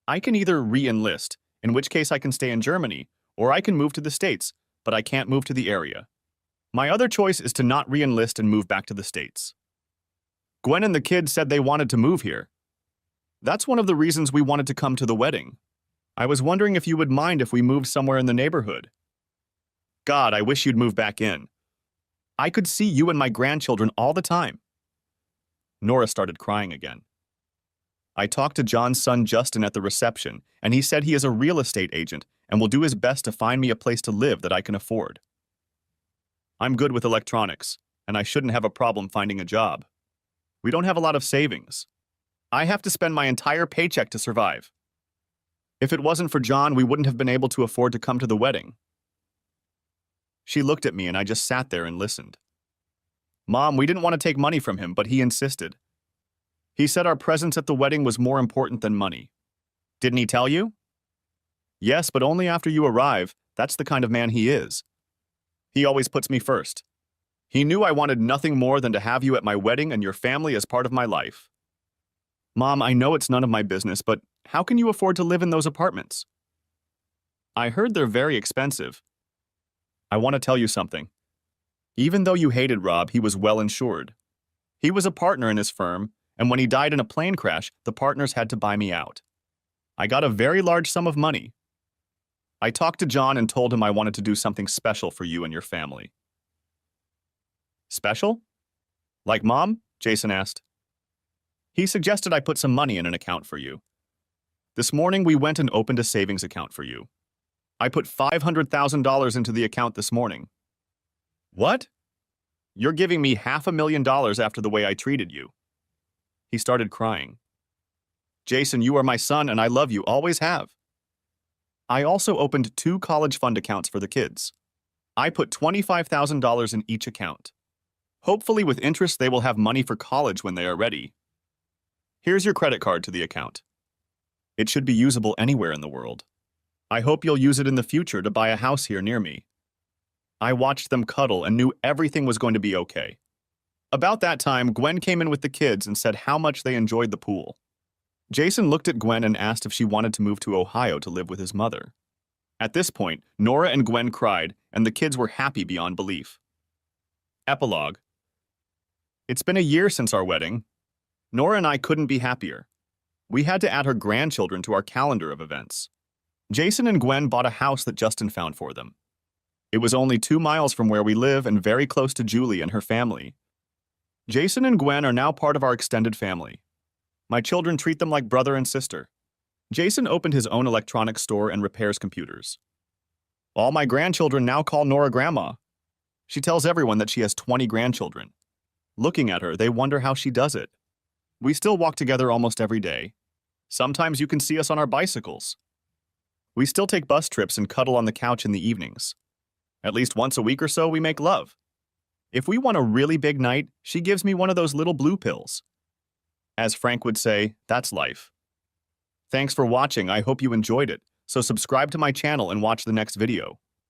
I can either re-enlist, in which case I can stay in Germany, or I can move to the States, but I can't move to the area. My other choice is to not re-enlist and move back to the States. Gwen and the kids said they wanted to move here. That's one of the reasons we wanted to come to the wedding. I was wondering if you would mind if we moved somewhere in the neighborhood. God, I wish you'd move back in. I could see you and my grandchildren all the time. Nora started crying again. I talked to John's son Justin at the reception, and he said he is a real estate agent and will do his best to find me a place to live that I can afford. I'm good with electronics, and I shouldn't have a problem finding a job. We don't have a lot of savings. I have to spend my entire paycheck to survive. If it wasn't for John, we wouldn't have been able to afford to come to the wedding. She looked at me and I just sat there and listened. Mom, we didn't want to take money from him, but he insisted. He said our presence at the wedding was more important than money. Didn't he tell you? Yes, but only after you arrive. That's the kind of man he is. He always puts me first. He knew I wanted nothing more than to have you at my wedding and your family as part of my life. Mom, I know it's none of my business, but how can you afford to live in those apartments? I heard they're very expensive. I want to tell you something. Even though you hated Rob, he was well insured. He was a partner in his firm, and when he died in a plane crash, the partners had to buy me out. I got a very large sum of money. I talked to John and told him I wanted to do something special for you and your family. Special? Like Mom? Jason asked. He suggested I put some money in an account for you. This morning, we went and opened a savings account for you. I put $500,000 into the account this morning. What? You're giving me $500,000 after the way I treated you. He started crying. Jason, you are my son and I love you, always have. I also opened 2 college fund accounts for the kids. I put $25,000 in each account. Hopefully with interest they will have money for college when they are ready. Here's your credit card to the account. It should be usable anywhere in the world. I hope you'll use it in the future to buy a house here near me. I watched them cuddle and knew everything was going to be okay. About that time, Gwen came in with the kids and said how much they enjoyed the pool. Jason looked at Gwen and asked if she wanted to move to Ohio to live with his mother. At this point, Nora and Gwen cried, and the kids were happy beyond belief. Epilogue. It's been a year since our wedding. Nora and I couldn't be happier. We had to add her grandchildren to our calendar of events. Jason and Gwen bought a house that Justin found for them. It was only 2 miles from where we live and very close to Julie and her family. Jason and Gwen are now part of our extended family. My children treat them like brother and sister. Jason opened his own electronics store and repairs computers. All my grandchildren now call Nora Grandma. She tells everyone that she has 20 grandchildren. Looking at her, they wonder how she does it. We still walk together almost every day. Sometimes you can see us on our bicycles. We still take bus trips and cuddle on the couch in the evenings. At least once a week or so, we make love. If we want a really big night, she gives me one of those little blue pills. As Frank would say, that's life. Thanks for watching. I hope you enjoyed it. So subscribe to my channel and watch the next video.